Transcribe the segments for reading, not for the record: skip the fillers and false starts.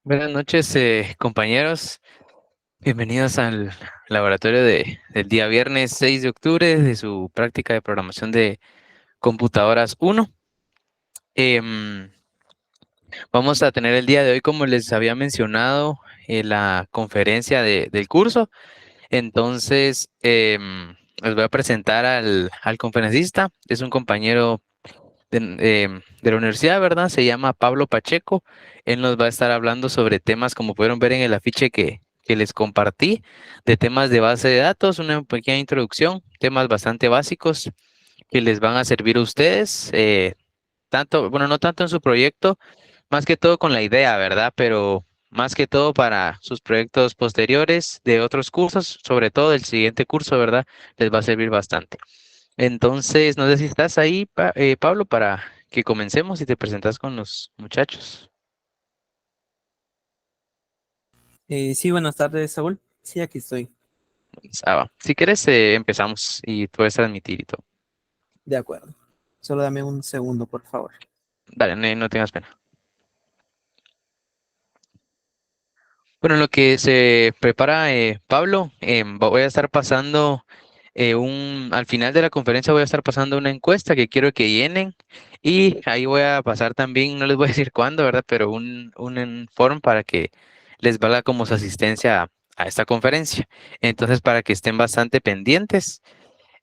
Buenas noches, compañeros. Bienvenidos al laboratorio del día viernes 6 de octubre de su práctica de programación de computadoras 1. Em, Vamos a tener el día de hoy, como les había mencionado, la conferencia del curso. Entonces, les voy a presentar al conferencista. Es un compañero de la universidad, ¿verdad? Se llama Pablo Pacheco. Él nos va a estar hablando sobre temas, como pudieron ver en el afiche que les compartí, de temas de base de datos, una pequeña introducción, temas bastante básicos que les van a servir a ustedes, tanto, bueno, no tanto en su proyecto, más que todo con la idea, ¿verdad? Pero más que todo para sus proyectos posteriores de otros cursos, sobre todo el siguiente curso, ¿verdad? Les va a servir bastante. Entonces, no sé si estás ahí, Pablo, para que comencemos y te presentas con los muchachos. Sí, buenas tardes, Saúl. Sí, aquí estoy. Si quieres, empezamos y puedes transmitir y todo. De acuerdo. Solo dame un segundo, por favor. Dale, no tengas pena. Bueno, en lo que se prepara Pablo, voy a estar pasando al final de la conferencia voy a estar pasando una encuesta que quiero que llenen y ahí voy a pasar también, no les voy a decir cuándo, ¿verdad? Pero un form para que les valga como su asistencia a esta conferencia. Entonces, para que estén bastante pendientes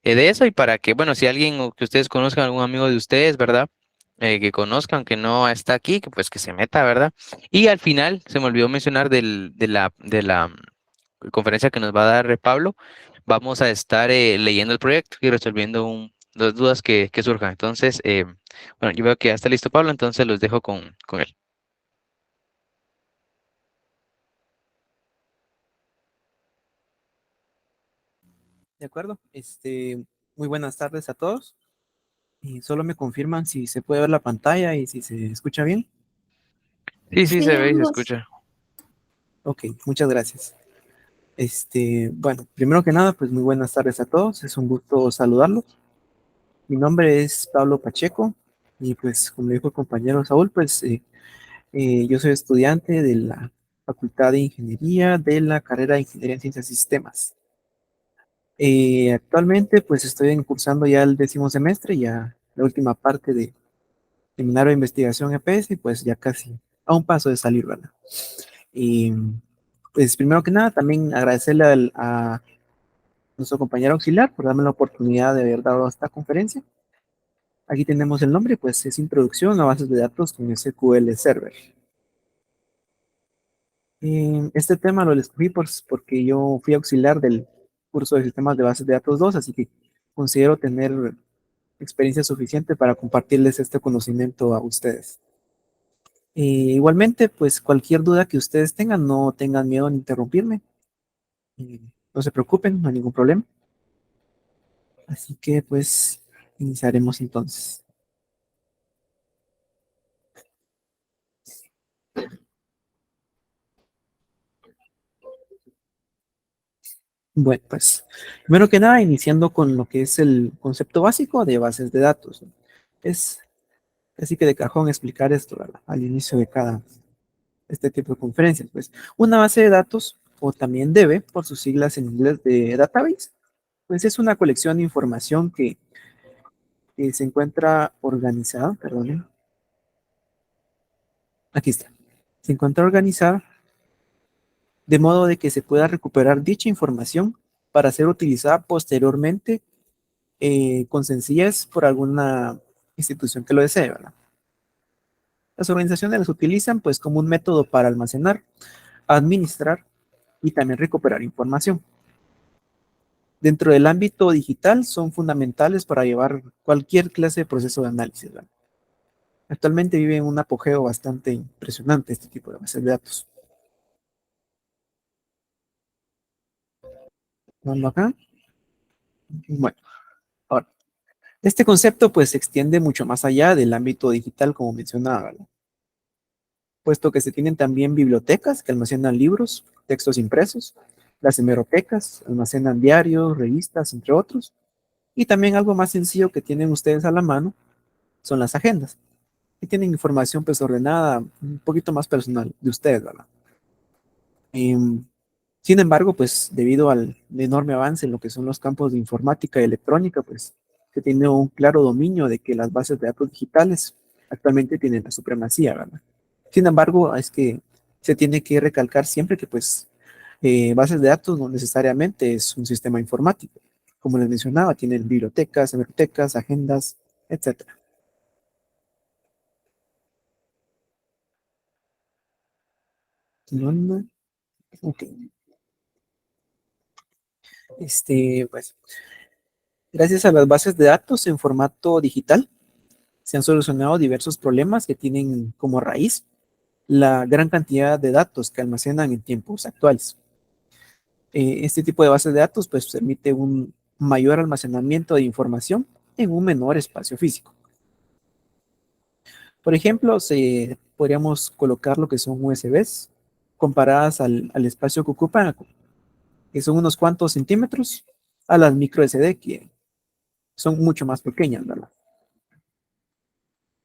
de eso y para que, bueno, si alguien o que ustedes conozcan, algún amigo de ustedes, ¿verdad? Que conozcan que no está aquí, que pues que se meta, ¿verdad? Y al final, se me olvidó mencionar de la conferencia que nos va a dar Pablo, vamos a estar leyendo el proyecto y resolviendo las dudas que surjan. Entonces, bueno, yo veo que ya está listo Pablo, entonces los dejo con él. De acuerdo. Muy buenas tardes a todos. Y solo me confirman si se puede ver la pantalla y si se escucha bien. Sí, sí, se Sí, ve y se ambos. escucha. Ok, muchas gracias. Bueno, primero que nada, pues muy buenas tardes a todos. Es un gusto saludarlos. Mi nombre es Pablo Pacheco y pues como dijo el compañero Saúl, yo soy estudiante de la Facultad de Ingeniería de la carrera de Ingeniería en Ciencias y Sistemas. Actualmente pues estoy cursando ya el 10.º semestre, ya la última parte de seminario de investigación EPS y pues ya casi a un paso de salir, ¿verdad? Y pues primero que nada también agradecerle a nuestro compañero auxiliar por darme la oportunidad de haber dado esta conferencia. Aquí tenemos el nombre, pues es Introducción a Bases de Datos con SQL Server. Este tema lo escogí porque yo fui auxiliar del curso de Sistemas de Bases de Datos 2, así que considero tener experiencia suficiente para compartirles este conocimiento a ustedes. Igualmente, pues cualquier duda que ustedes tengan, no tengan miedo en interrumpirme. Eh, no se preocupen, no hay ningún problema. Así que pues iniciaremos entonces. Bueno, pues primero que nada, iniciando con lo que es el concepto básico de bases de datos, ¿no? Es así que de cajón explicar esto, ¿verdad? Al inicio de cada este tipo de conferencias. Pues una base de datos, o también DB, por sus siglas en inglés de database, pues es una colección de información que se encuentra organizada, perdón, aquí está, se encuentra organizada de modo de que se pueda recuperar dicha información para ser utilizada posteriormente con sencillez por alguna institución que lo desee, ¿verdad? Las organizaciones las utilizan pues como un método para almacenar, administrar y también recuperar información. Dentro del ámbito digital son fundamentales para llevar cualquier clase de proceso de análisis, ¿verdad? Actualmente vive en un apogeo bastante impresionante este tipo de bases de datos. Vamos acá. Bueno, ahora, este concepto pues se extiende mucho más allá del ámbito digital, como mencionaba, ¿verdad? Puesto que se tienen también bibliotecas que almacenan libros, textos impresos, las hemerotecas almacenan diarios, revistas, entre otros, y también algo más sencillo que tienen ustedes a la mano son las agendas. y tienen información pues ordenada, un poquito más personal de ustedes, ¿verdad? Em, Sin embargo, pues debido al enorme avance en lo que son los campos de informática y electrónica, pues se tiene un claro dominio de que las bases de datos digitales actualmente tienen la supremacía, ¿verdad? Sin embargo, es que se tiene que recalcar siempre que pues bases de datos no necesariamente es un sistema informático. Como les mencionaba, tienen bibliotecas, agendas, etcétera. Ok. Pues, gracias a las bases de datos en formato digital, se han solucionado diversos problemas que tienen como raíz la gran cantidad de datos que almacenan en tiempos actuales. Este tipo de bases de datos pues permite un mayor almacenamiento de información en un menor espacio físico. Por ejemplo, podríamos colocar lo que son USBs comparadas al espacio que ocupan, que son unos cuantos centímetros, a las micro SD que son mucho más pequeñas, ¿verdad?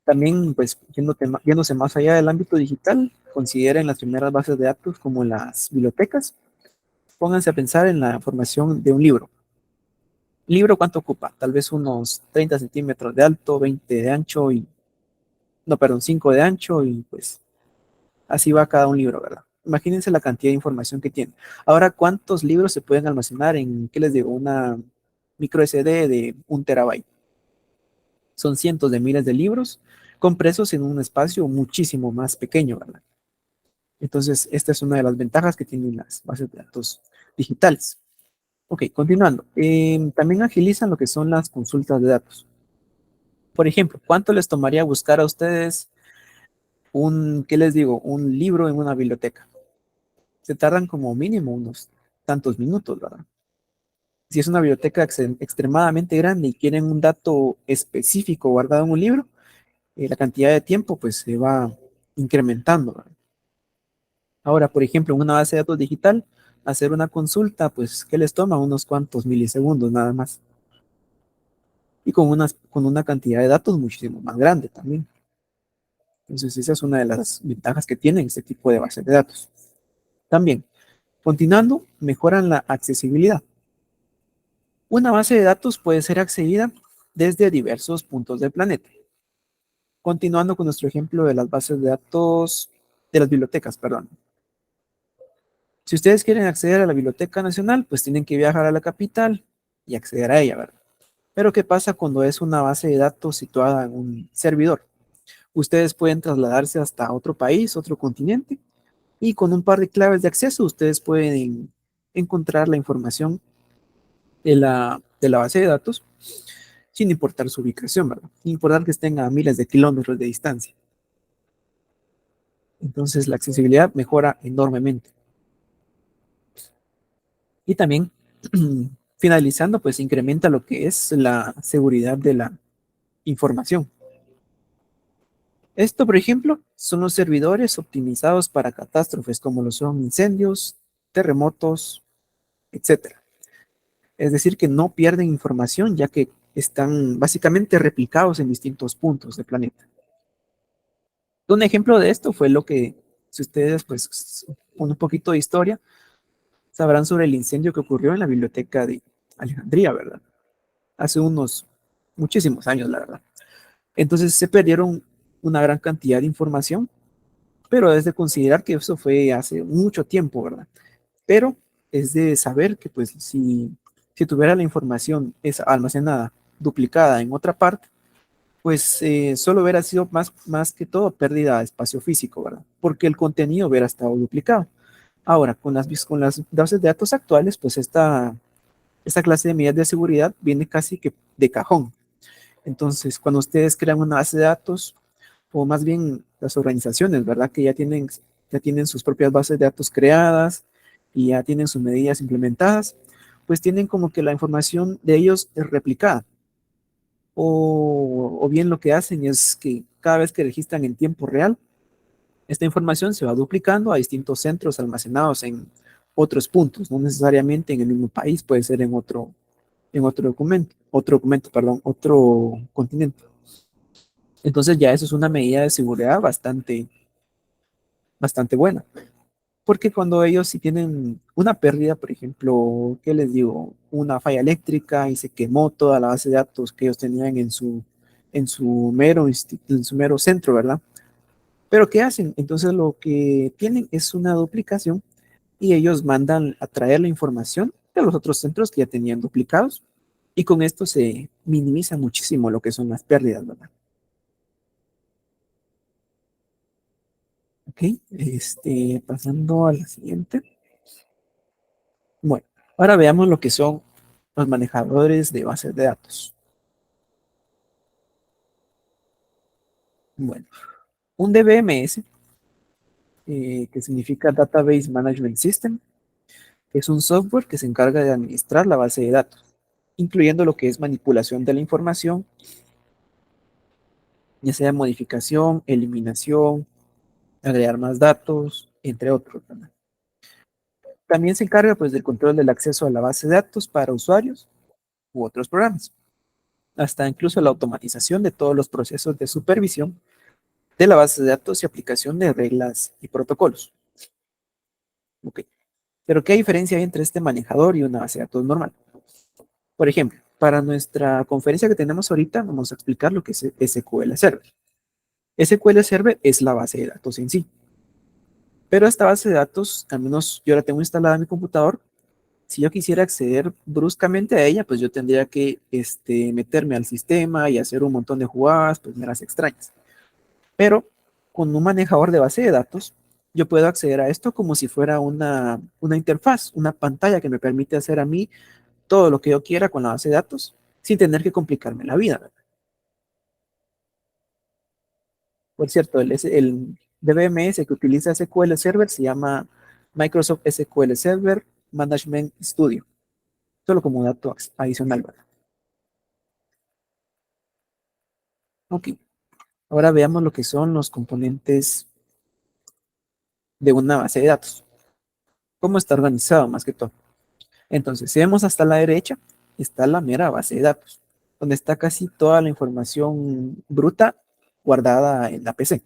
También, pues, yéndose más allá del ámbito digital, consideren las primeras bases de datos como las bibliotecas. Pónganse a pensar en la formación de un libro. ¿Libro cuánto ocupa? Tal vez unos 30 centímetros de alto, 20 de ancho y, no, perdón, 5 de ancho y pues así va cada un libro, ¿verdad? Imagínense la cantidad de información que tiene. Ahora, ¿cuántos libros se pueden almacenar en, qué les digo, una micro SD de 1 terabyte? Son cientos de miles de libros compresos en un espacio muchísimo más pequeño, ¿verdad? Entonces, esta es una de las ventajas que tienen las bases de datos digitales. Ok, continuando. También agilizan lo que son las consultas de datos. Por ejemplo, ¿cuánto les tomaría buscar a ustedes qué les digo, un libro en una biblioteca? Se tardan como mínimo unos tantos minutos, ¿verdad? Si es una biblioteca extremadamente grande y quieren un dato específico guardado en un libro, la cantidad de tiempo pues se va incrementando, ¿verdad? Ahora, por ejemplo, en una base de datos digital, hacer una consulta, pues, ¿qué les toma? Unos cuantos milisegundos nada más. Y con una cantidad de datos muchísimo más grande también. Entonces, esa es una de las ventajas que tienen este tipo de bases de datos. También, continuando, mejoran la accesibilidad. Una base de datos puede ser accedida desde diversos puntos del planeta. Continuando con nuestro ejemplo de las bases de datos, de las bibliotecas, perdón. Si ustedes quieren acceder a la Biblioteca Nacional, pues tienen que viajar a la capital y acceder a ella, ¿verdad? Pero ¿qué pasa cuando es una base de datos situada en un servidor? Ustedes pueden trasladarse hasta otro país, otro continente, y con un par de claves de acceso ustedes pueden encontrar la información de la base de datos sin importar su ubicación, ¿verdad? Sin importar que estén a miles de kilómetros de distancia. Entonces la accesibilidad mejora enormemente. Y también, finalizando, pues incrementa lo que es la seguridad de la información. Esto, por ejemplo, son los servidores optimizados para catástrofes como lo son incendios, terremotos, etcétera. Es decir, que no pierden información ya que están básicamente replicados en distintos puntos del planeta. Un ejemplo de esto fue lo que, si ustedes, pues, con un poquito de historia, sabrán sobre el incendio que ocurrió en la biblioteca de Alejandría, ¿verdad? Hace unos muchísimos años, la verdad. Entonces se perdieron una gran cantidad de información, pero es de considerar que eso fue hace mucho tiempo, ¿verdad? Pero es de saber que pues si tuviera la información es almacenada, duplicada en otra parte, pues solo hubiera sido más que todo pérdida de espacio físico, ¿verdad? Porque el contenido hubiera estado duplicado. Ahora, con las bases de datos actuales, pues esta clase de medidas de seguridad viene casi que de cajón. Entonces, cuando ustedes crean una base de datos, o más bien las organizaciones, ¿verdad? Que ya tienen sus propias bases de datos creadas y ya tienen sus medidas implementadas, pues tienen como que la información de ellos es replicada. O bien lo que hacen es que cada vez que registran en tiempo real, esta información se va duplicando a distintos centros almacenados en otros puntos, no necesariamente en el mismo país, puede ser en otro documento, perdón, otro continente. Entonces ya eso es una medida de seguridad bastante buena. Porque cuando ellos si tienen una pérdida, por ejemplo, ¿qué les digo? Una falla eléctrica y se quemó toda la base de datos que ellos tenían en su mero centro, ¿verdad? Pero ¿qué hacen? Entonces lo que tienen es una duplicación y ellos mandan a traer la información de los otros centros que ya tenían duplicados y con esto se minimiza muchísimo lo que son las pérdidas, ¿verdad? Ok, pasando a la siguiente. Bueno, ahora veamos lo que son los manejadores de bases de datos. Bueno, un DBMS, que significa Database Management System, es un software que se encarga de administrar la base de datos, incluyendo lo que es manipulación de la información, ya sea modificación, eliminación, agregar más datos, entre otros, ¿verdad? También se encarga pues del control del acceso a la base de datos para usuarios u otros programas, hasta incluso la automatización de todos los procesos de supervisión de la base de datos y aplicación de reglas y protocolos. Ok. Pero ¿qué diferencia hay entre este manejador y una base de datos normal? Por ejemplo, para nuestra conferencia que tenemos ahorita, vamos a explicar lo que es SQL Server. SQL Server es la base de datos en sí. Pero esta base de datos, al menos yo la tengo instalada en mi computador. Si yo quisiera acceder bruscamente a ella, pues yo tendría que meterme al sistema y hacer un montón de jugadas, pues meras extrañas. Pero con un manejador de base de datos, yo puedo acceder a esto como si fuera una interfaz, una pantalla que me permite hacer a mí todo lo que yo quiera con la base de datos sin tener que complicarme la vida, ¿verdad? Por cierto, el DBMS que utiliza SQL Server se llama Microsoft SQL Server Management Studio, solo como dato adicional, ¿verdad? Ok, ahora veamos lo que son los componentes de una base de datos. ¿Cómo está organizado más que todo? Entonces, si vemos hasta la derecha, está la mera base de datos, donde está casi toda la información bruta guardada en la PC.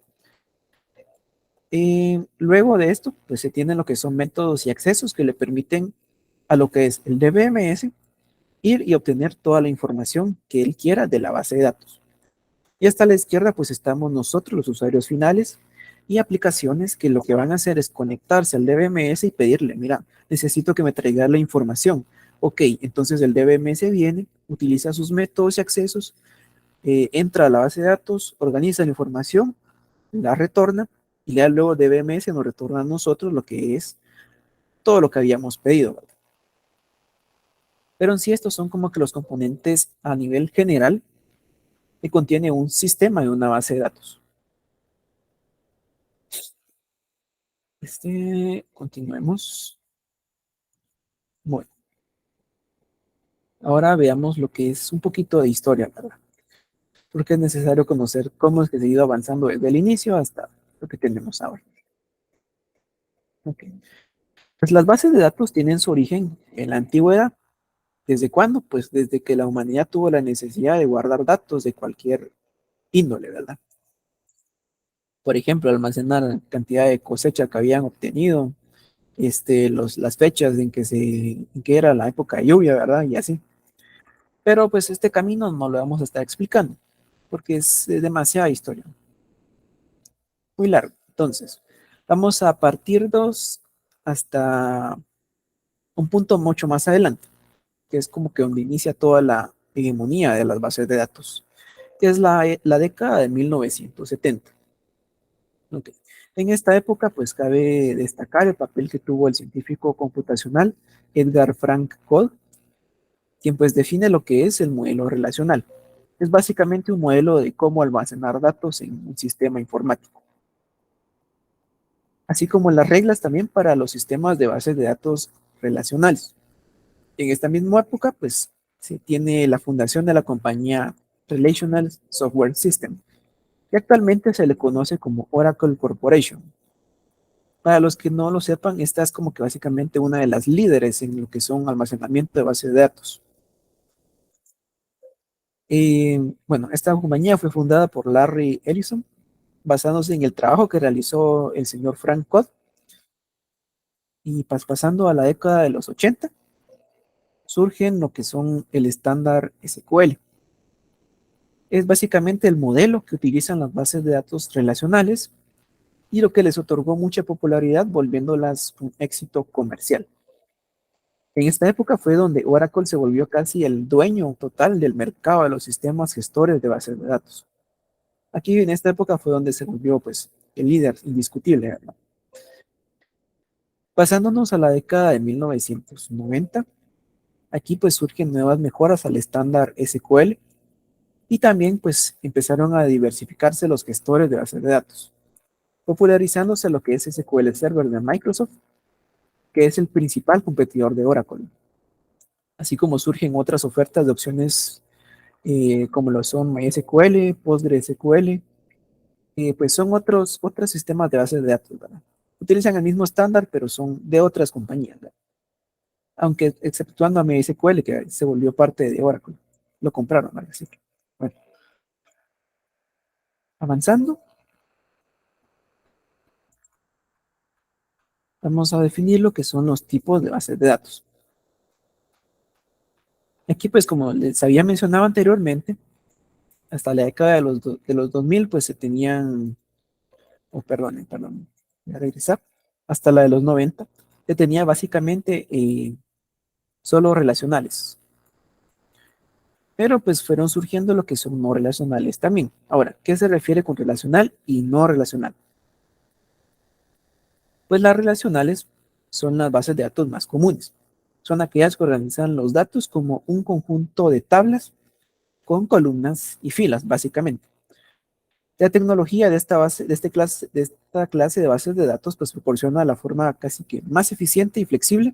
Y luego de esto, pues se tienen lo que son métodos y accesos que le permiten a lo que es el DBMS ir y obtener toda la información que él quiera de la base de datos. Y hasta la izquierda, pues estamos nosotros, los usuarios finales, y aplicaciones que lo que van a hacer es conectarse al DBMS y pedirle, mira, necesito que me traiga la información. Ok, entonces el DBMS viene, utiliza sus métodos y accesos, entra a la base de datos, organiza la información, la retorna y ya luego DBMS nos retorna a nosotros lo que es todo lo que habíamos pedido, ¿verdad? Pero en sí estos son como que los componentes a nivel general que contiene un sistema de una base de datos. Continuemos. Bueno, ahora veamos lo que es un poquito de historia, ¿verdad? Porque es necesario conocer cómo es que se ha ido avanzando desde el inicio hasta lo que tenemos ahora. Okay. Pues las bases de datos tienen su origen en la antigüedad. ¿Desde cuándo? Pues desde que la humanidad tuvo la necesidad de guardar datos de cualquier índole, ¿verdad? Por ejemplo, almacenar la cantidad de cosecha que habían obtenido, las fechas en que era la época de lluvia, ¿verdad? Y así. Pero pues este camino no lo vamos a estar explicando, porque es demasiada historia, muy largo. Entonces, vamos a partir dos hasta un punto mucho más adelante, que es como que donde inicia toda la hegemonía de las bases de datos, que es la década de 1970. Okay. En esta época, pues cabe destacar el papel que tuvo el científico computacional Edgar Frank Codd, quien pues define lo que es el modelo relacional. Es básicamente un modelo de cómo almacenar datos en un sistema informático, así como las reglas también para los sistemas de bases de datos relacionales. En esta misma época, pues se tiene la fundación de la compañía Relational Software System, que actualmente se le conoce como Oracle Corporation. Para los que no lo sepan, esta es como que básicamente una de las líderes en lo que son almacenamiento de bases de datos. Bueno, esta compañía fue fundada por Larry Ellison, basándose en el trabajo que realizó el señor Frank Cott, y pasando a la década de los 80, surgen lo que son el estándar SQL. Es básicamente el modelo que utilizan las bases de datos relacionales y lo que les otorgó mucha popularidad, volviéndolas un éxito comercial. En esta época fue donde Oracle se volvió casi el dueño total del mercado de los sistemas gestores de bases de datos. Aquí en esta época fue donde se volvió pues el líder indiscutible, ¿verdad? Pasándonos a la década de 1990, aquí pues surgen nuevas mejoras al estándar SQL y también pues empezaron a diversificarse los gestores de bases de datos, popularizándose lo que es SQL Server de Microsoft, que es el principal competidor de Oracle, así como surgen otras ofertas de opciones como lo son MySQL, PostgreSQL, pues son otros sistemas de bases de datos, ¿verdad? Utilizan el mismo estándar, pero son de otras compañías, ¿verdad? Aunque exceptuando a MySQL, que se volvió parte de Oracle. Lo compraron, ¿verdad? Así que, bueno, avanzando, vamos a definir lo que son los tipos de bases de datos. Aquí, pues, como les había mencionado anteriormente, hasta la década de los 2000, pues se tenían, perdón, voy a regresar, hasta la de los 90, se tenía básicamente solo relacionales. Pero pues fueron surgiendo lo que son no relacionales también. Ahora, ¿qué se refiere con relacional y no relacional? Pues las relacionales son las bases de datos más comunes. Son aquellas que organizan los datos como un conjunto de tablas con columnas y filas, básicamente. La tecnología de esta clase de bases de datos pues proporciona la forma casi que más eficiente y flexible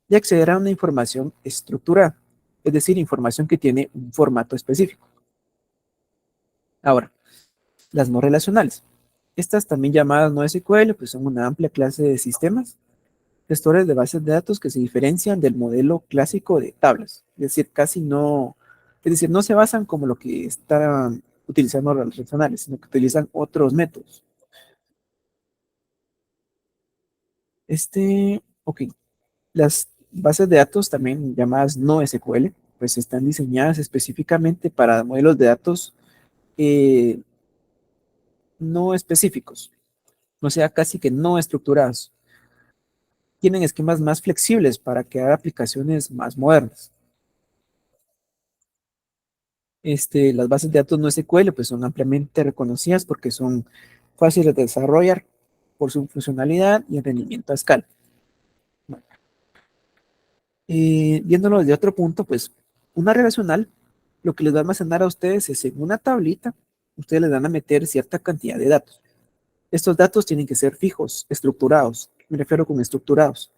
de acceder a una información estructurada, es decir, información que tiene un formato específico. Ahora, las no relacionales. Estas también llamadas no SQL pues son una amplia clase de sistemas gestores de bases de datos que se diferencian del modelo clásico de tablas, es decir, no se basan como lo que están utilizando los relacionales, sino que utilizan otros métodos. Ok, las bases de datos también llamadas no SQL, pues están diseñadas específicamente para modelos de datos eh, no específicos, o sea, casi que no estructurados. Tienen esquemas más flexibles para crear aplicaciones más modernas. Las bases de datos no SQL pues son ampliamente reconocidas porque son fáciles de desarrollar por su funcionalidad y el rendimiento a escala. Bueno, viéndolo desde otro punto, pues una relacional lo que les va a almacenar a ustedes es en una tablita, ustedes les van a meter cierta cantidad de datos. Estos datos tienen que ser fijos, estructurados. Me refiero con estructurados.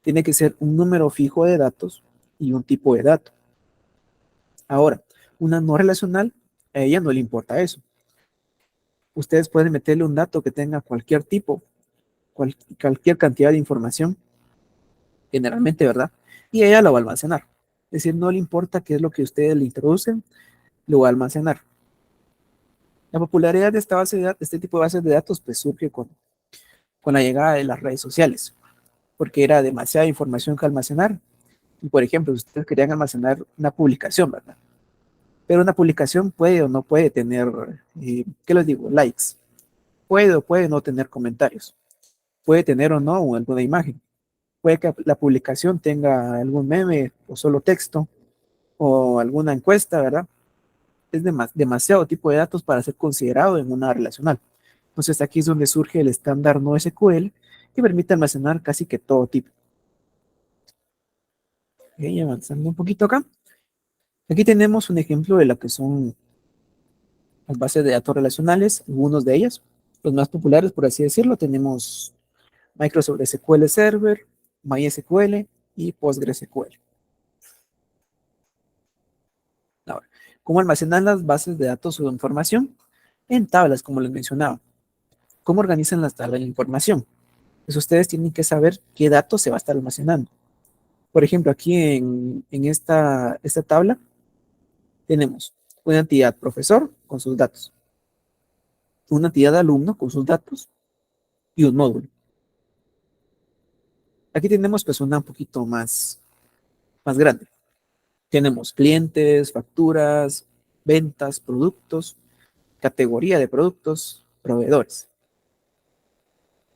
Tiene que ser un número fijo de datos y un tipo de dato. Ahora, una no relacional, a ella no le importa eso. Ustedes pueden meterle un dato que tenga cualquier tipo, cualquier cantidad de información, generalmente, ¿verdad? Y ella lo va a almacenar. Es decir, no le importa qué es lo que ustedes le introducen, lo va a almacenar. La popularidad de esta base de datos, este tipo de bases de datos, pues surge con la llegada de las redes sociales, porque era demasiada información que almacenar. Y por ejemplo, si ustedes querían almacenar una publicación, ¿verdad? Pero una publicación puede o no puede tener, ¿qué les digo? Likes. Puede o puede no tener comentarios. Puede tener o no alguna imagen. Puede que la publicación tenga algún meme o solo texto o alguna encuesta, ¿verdad? Es demasiado tipo de datos para ser considerado en una relacional. Entonces aquí es donde surge el estándar no SQL que permite almacenar casi que todo tipo. Okay, avanzando un poquito acá. Aquí tenemos un ejemplo de lo que son las bases de datos relacionales, algunos de ellas. Los más populares, por así decirlo, tenemos Microsoft SQL Server, MySQL y PostgreSQL. Ahora, ¿cómo almacenan las bases de datos o información? En tablas, como les mencionaba. ¿Cómo organizan las tablas de información? Pues ustedes tienen que saber qué datos se va a estar almacenando. Por ejemplo, aquí en esta tabla tenemos una entidad profesor con sus datos, una entidad alumno con sus datos y un módulo. Aquí tenemos pues una un poquito más grande. Tenemos clientes, facturas, ventas, productos, categoría de productos, proveedores.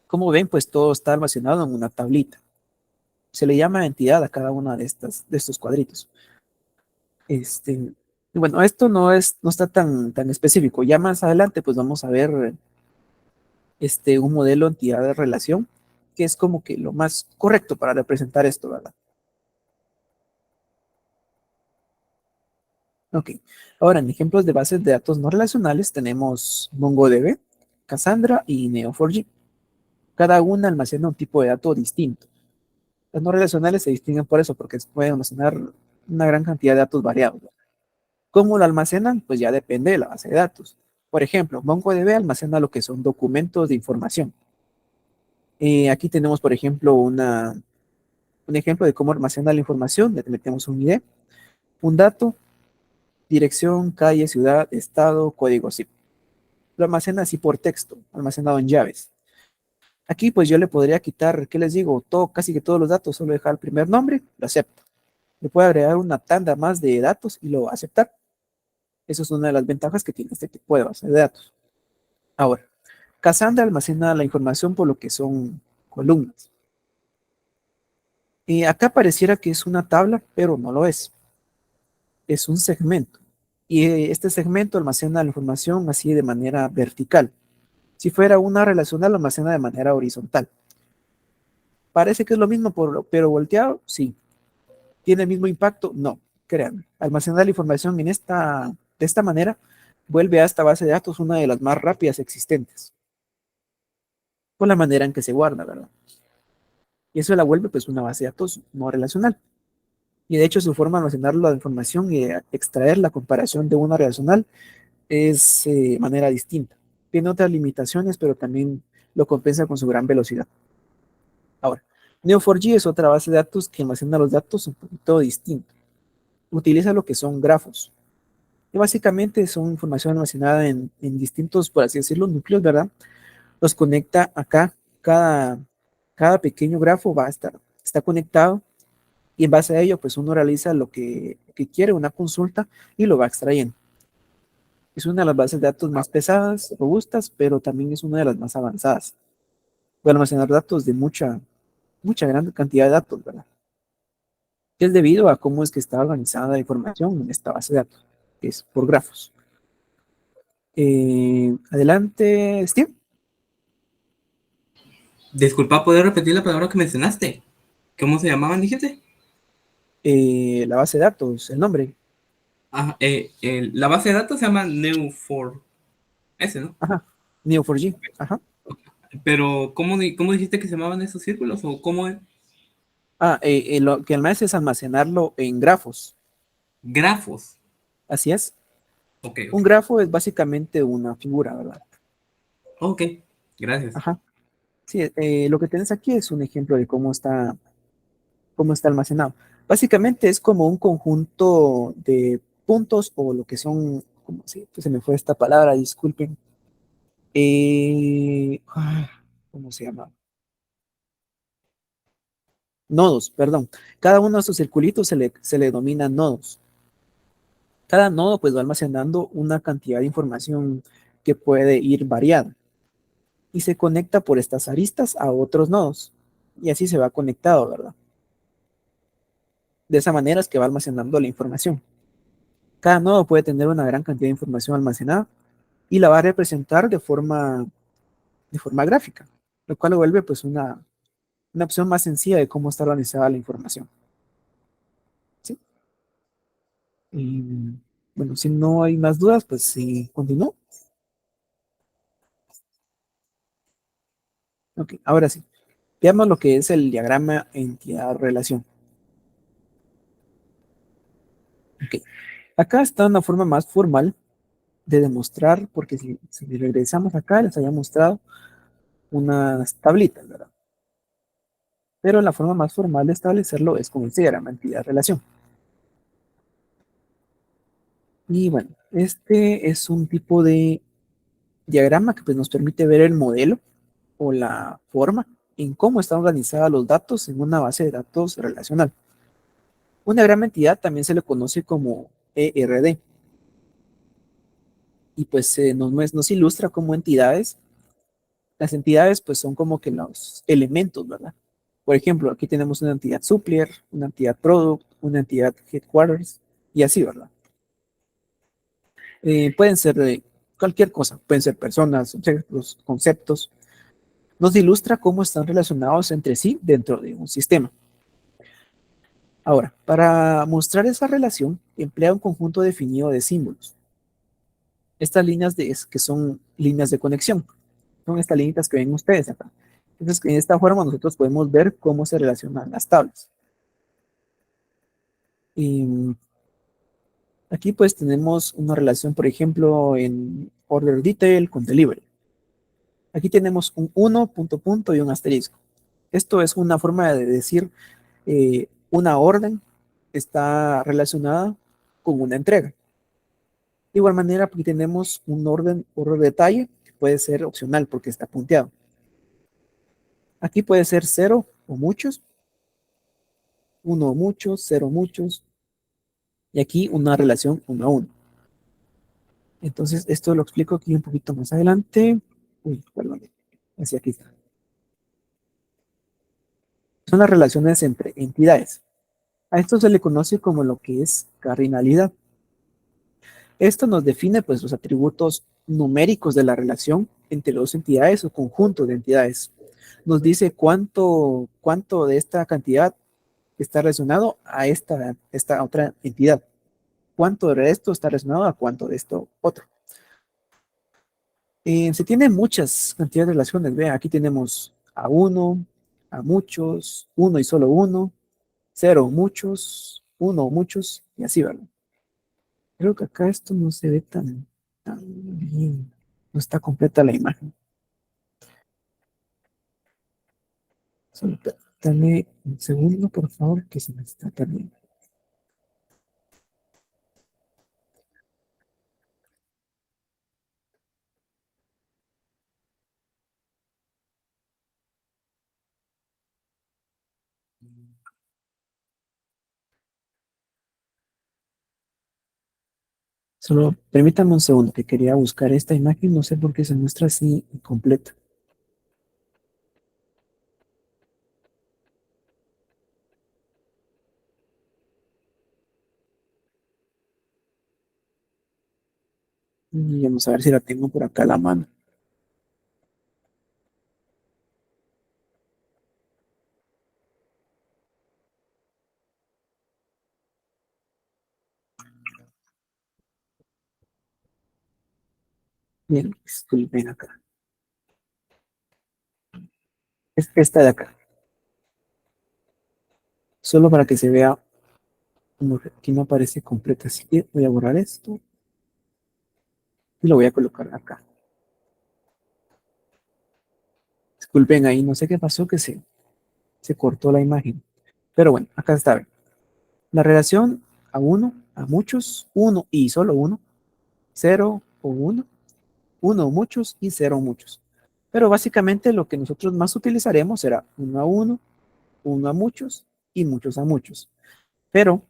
Como ven, pues todo está almacenado en una tablita. Se le llama entidad a cada una de estos cuadritos. Este, bueno, esto no está tan específico. Ya más adelante, pues vamos a ver un modelo entidad de relación, que es como que lo más correcto para representar esto, ¿verdad? Ok. Ahora, en ejemplos de bases de datos no relacionales tenemos MongoDB, Cassandra y Neo4j. Cada una almacena un tipo de dato distinto. Las no relacionales se distinguen por eso, porque pueden almacenar una gran cantidad de datos variados. ¿Cómo lo almacenan? Pues ya depende de la base de datos. Por ejemplo, MongoDB almacena lo que son documentos de información. Aquí tenemos, por ejemplo, un ejemplo de cómo almacena la información. Le metemos un ID, un dato, dirección, calle, ciudad, estado, código zip. Lo almacena así por texto, almacenado en llaves. Aquí pues yo le podría quitar, ¿qué les digo? Casi que todos los datos, solo dejar el primer nombre, lo acepta. Le puede agregar una tanda más de datos y lo va a aceptar. Eso es una de las ventajas que tiene este tipo de base de datos. Ahora, Cassandra almacena la información por lo que son columnas. Y acá pareciera que es una tabla, pero no lo es. Es un segmento. Y este segmento almacena la información así de manera vertical. Si fuera una relacional, lo almacena de manera horizontal. Parece que es lo mismo, pero volteado, sí. ¿Tiene el mismo impacto? No, créanme. Almacenar la información de esta manera vuelve a esta base de datos una de las más rápidas existentes, por la manera en que se guarda, ¿verdad? Y eso la vuelve pues una base de datos no relacional. Y de hecho su forma de almacenar la información y extraer la comparación de una relacional es de manera distinta. Tiene otras limitaciones, pero también lo compensa con su gran velocidad. Ahora, Neo4j es otra base de datos que almacena los datos un poquito distinto. Utiliza lo que son grafos. Y básicamente son información almacenada en distintos, por así decirlo, núcleos, ¿verdad? Los conecta acá. Cada pequeño grafo está conectado y en base a ello, pues uno realiza lo que quiere, una consulta y lo va extrayendo. Es una de las bases de datos más pesadas, robustas, pero también es una de las más avanzadas. Puede almacenar datos de mucha gran cantidad de datos, ¿verdad? Es debido a cómo es que está organizada la información en esta base de datos, que es por grafos. Adelante, Steve. Disculpa, ¿puedes repetir la palabra que mencionaste? ¿Cómo se llamaban, dijiste? La base de datos, el nombre. Ah, la base de datos se llama Neo4j, ¿no? Ajá. Neo4j. Ajá. Pero, ¿cómo dijiste que se llamaban esos círculos? ¿O cómo es? Lo que además es almacenarlo en grafos. Grafos. Así es. Ok, Un ok. grafo es básicamente una figura, ¿verdad? Ok, gracias. Ajá. Sí, lo que tienes aquí es un ejemplo de cómo está almacenado. Básicamente es como un conjunto de puntos o lo que son, como si pues se me fue esta palabra, disculpen. ¿Cómo se llama? Nodos, perdón. Cada uno de estos circulitos se le denomina nodos. Cada nodo pues va almacenando una cantidad de información que puede ir variada y se conecta por estas aristas a otros nodos y así se va conectado, ¿verdad? De esa manera es que va almacenando la información. Cada nodo puede tener una gran cantidad de información almacenada y la va a representar de forma gráfica, lo cual lo vuelve pues una opción más sencilla de cómo está organizada la información. ¿Sí? Y, bueno, si no hay más dudas, pues sí, continúo. Ok, ahora sí. Veamos lo que es el diagrama entidad-relación. Ok, acá está una forma más formal de demostrar, porque si regresamos acá, les había mostrado unas tablitas, ¿verdad? Pero la forma más formal de establecerlo es con este diagrama entidad-relación. Y bueno, este es un tipo de diagrama que pues, nos permite ver el modelo o la forma en cómo están organizados los datos en una base de datos relacional. Una gran entidad también se le conoce como ERD y pues nos ilustra como entidades. Las entidades pues son como que los elementos, ¿verdad? Por ejemplo, aquí tenemos una entidad supplier, una entidad product, una entidad headquarters y así, ¿verdad? Pueden ser de cualquier cosa, pueden ser personas, objetos, conceptos. Nos ilustra cómo están relacionados entre sí dentro de un sistema. Ahora, para mostrar esa relación, emplea un conjunto definido de símbolos. Estas líneas que son líneas de conexión, son estas líneas que ven ustedes acá. Entonces, en esta forma nosotros podemos ver cómo se relacionan las tablas. Y aquí pues tenemos una relación, por ejemplo, en order detail con delivery. Aquí tenemos un 1, punto, punto y un asterisco. Esto es una forma de decir una orden está relacionada con una entrega. De igual manera, aquí tenemos un orden por detalle que puede ser opcional porque está punteado. Aquí puede ser 0 o muchos, 1 o muchos, 0 muchos, y aquí una relación 1 a 1. Entonces, esto lo explico aquí un poquito más adelante. Uy, perdón, hacia aquí está. Son las relaciones entre entidades. A esto se le conoce como lo que es cardinalidad. Esto nos define pues los atributos numéricos de la relación entre dos entidades o conjunto de entidades. Nos dice cuánto de esta cantidad está relacionado a esta otra entidad. Cuánto de esto está relacionado a cuánto de esto otro. Se tienen muchas cantidades de relaciones. Vean, aquí tenemos a uno, a muchos, uno y solo uno, cero muchos, uno muchos, y así, ¿verdad? Creo que acá esto no se ve tan bien. No está completa la imagen. Solo dame un segundo, por favor, que se me está perdiendo. Solo permítame un segundo, que quería buscar esta imagen. No sé por qué se muestra así incompleta. Y vamos a ver si la tengo por acá a la mano. Bien, disculpen acá. Es esta de acá. Solo para que se vea como que aquí no aparece completa. Así que voy a borrar esto y lo voy a colocar acá. Disculpen ahí, no sé qué pasó, que se cortó la imagen. Pero bueno, acá está. La relación a uno, a muchos, uno y solo uno, cero o uno, uno o muchos y cero o muchos. Pero básicamente lo que nosotros más utilizaremos será uno a muchos y muchos a muchos. Pero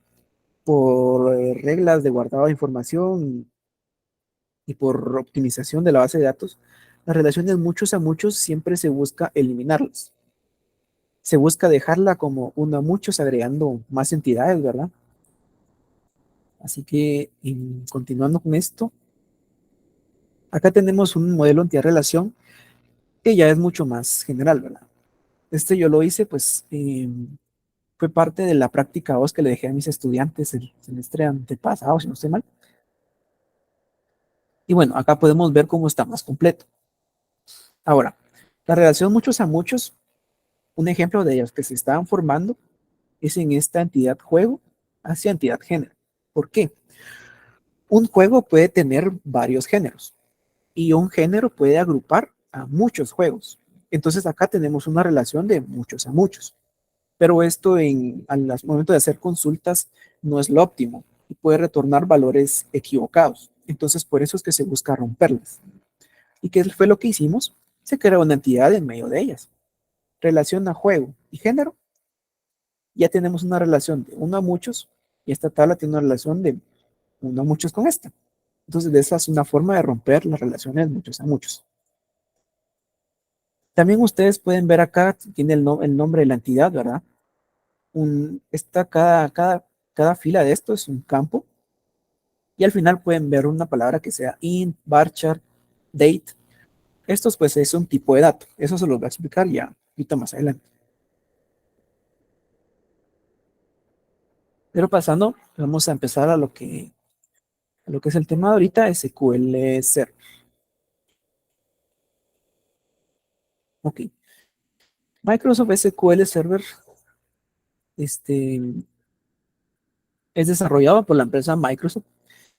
por reglas de guardado de información y por optimización de la base de datos, las relaciones muchos a muchos siempre se busca eliminarlas. Se busca dejarla como uno a muchos agregando más entidades, ¿verdad? Así que continuando con esto, acá tenemos un modelo antirrelación que ya es mucho más general, ¿verdad? Este yo lo hice, pues, fue parte de la práctica 2 que le dejé a mis estudiantes el semestre antepasado, si no estoy mal. Y bueno, acá podemos ver cómo está más completo. Ahora, la relación muchos a muchos, un ejemplo de ellos que se estaban formando es en esta entidad juego hacia entidad género. ¿Por qué? Un juego puede tener varios géneros y un género puede agrupar a muchos juegos. Entonces acá tenemos una relación de muchos a muchos. Pero esto al momento de hacer consultas no es lo óptimo. y puede retornar valores equivocados. Entonces, por eso es que se busca romperlas. ¿Y qué fue lo que hicimos? Se crea una entidad en medio de ellas. Relación a juego y género. Ya tenemos una relación de uno a muchos y esta tabla tiene una relación de uno a muchos con esta. Entonces, esa es una forma de romper las relaciones muchos a muchos. También ustedes pueden ver acá, tiene el nombre de la entidad, ¿verdad? Cada fila de esto es un campo y al final pueden ver una palabra que sea int, varchar, date. Estos pues es un tipo de dato. Eso se los voy a explicar ya un poquito más adelante. Pero pasando, vamos a empezar a lo que es el tema de ahorita, SQL Server. Ok. Microsoft SQL Server es desarrollado por la empresa Microsoft.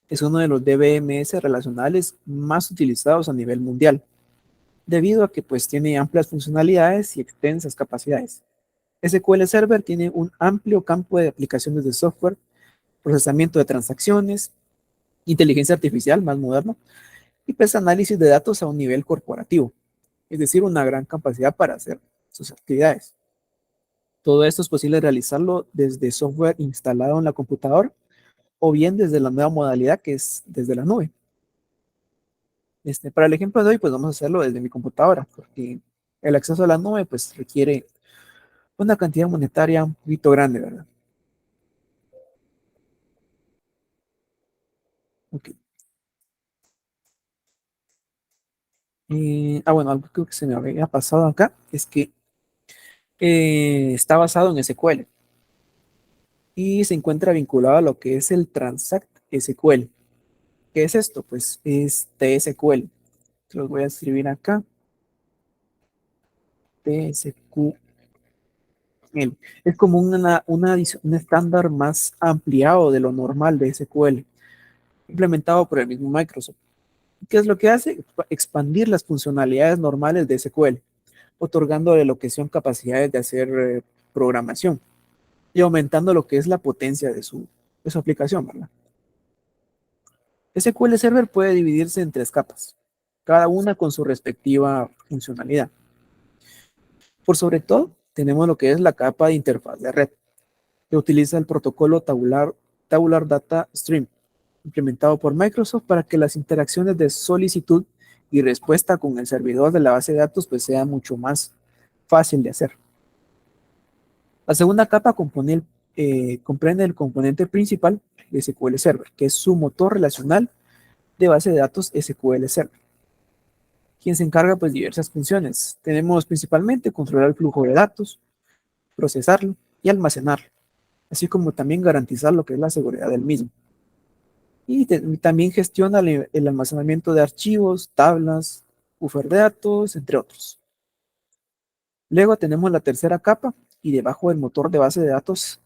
Es uno de los DBMS relacionales más utilizados a nivel mundial, debido a que pues tiene amplias funcionalidades y extensas capacidades. SQL Server tiene un amplio campo de aplicaciones de software, procesamiento de transacciones, inteligencia artificial más moderna y pues análisis de datos a un nivel corporativo, es decir, una gran capacidad para hacer sus actividades. Todo esto es posible realizarlo desde software instalado en la computadora o bien desde la nueva modalidad que es desde la nube. Para el ejemplo de hoy, pues vamos a hacerlo desde mi computadora, porque el acceso a la nube pues requiere una cantidad monetaria un poquito grande, ¿verdad? Ok. Bueno, algo que se me había pasado acá es que está basado en SQL y se encuentra vinculado a lo que es el Transact SQL. ¿Qué es esto? Pues es TSQL. Se los voy a escribir acá. TSQL. Es como un estándar más ampliado de lo normal de SQL, implementado por el mismo Microsoft. ¿Qué es lo que hace? Expandir las funcionalidades normales de SQL, otorgándole lo que son capacidades de hacer programación y aumentando lo que es la potencia de su aplicación, ¿verdad? SQL Server puede dividirse en tres capas, cada una con su respectiva funcionalidad. Por sobre todo, tenemos lo que es la capa de interfaz de red, que utiliza el protocolo Tabular Data Stream, implementado por Microsoft para que las interacciones de solicitud y respuesta con el servidor de la base de datos pues sea mucho más fácil de hacer. La segunda capa comprende el componente principal de SQL Server, que es su motor relacional de base de datos SQL Server, quien se encarga pues de diversas funciones. Tenemos principalmente controlar el flujo de datos, procesarlo y almacenarlo, así como también garantizar lo que es la seguridad del mismo. Y también gestiona el almacenamiento de archivos, tablas, buffer de datos, entre otros. Luego tenemos la tercera capa y debajo del motor de base de datos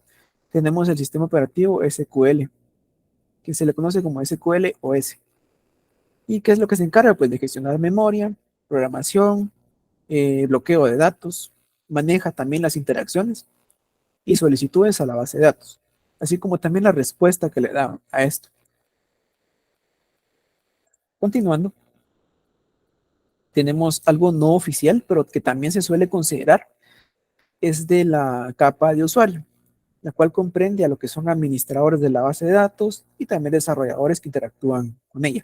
tenemos el sistema operativo SQL, que se le conoce como SQL OS. ¿Y qué es lo que se encarga? Pues de gestionar memoria, programación, bloqueo de datos, maneja también las interacciones y solicitudes a la base de datos, así como también la respuesta que le da a esto. Continuando, tenemos algo no oficial, pero que también se suele considerar, es de la capa de usuario, la cual comprende a lo que son administradores de la base de datos y también desarrolladores que interactúan con ella.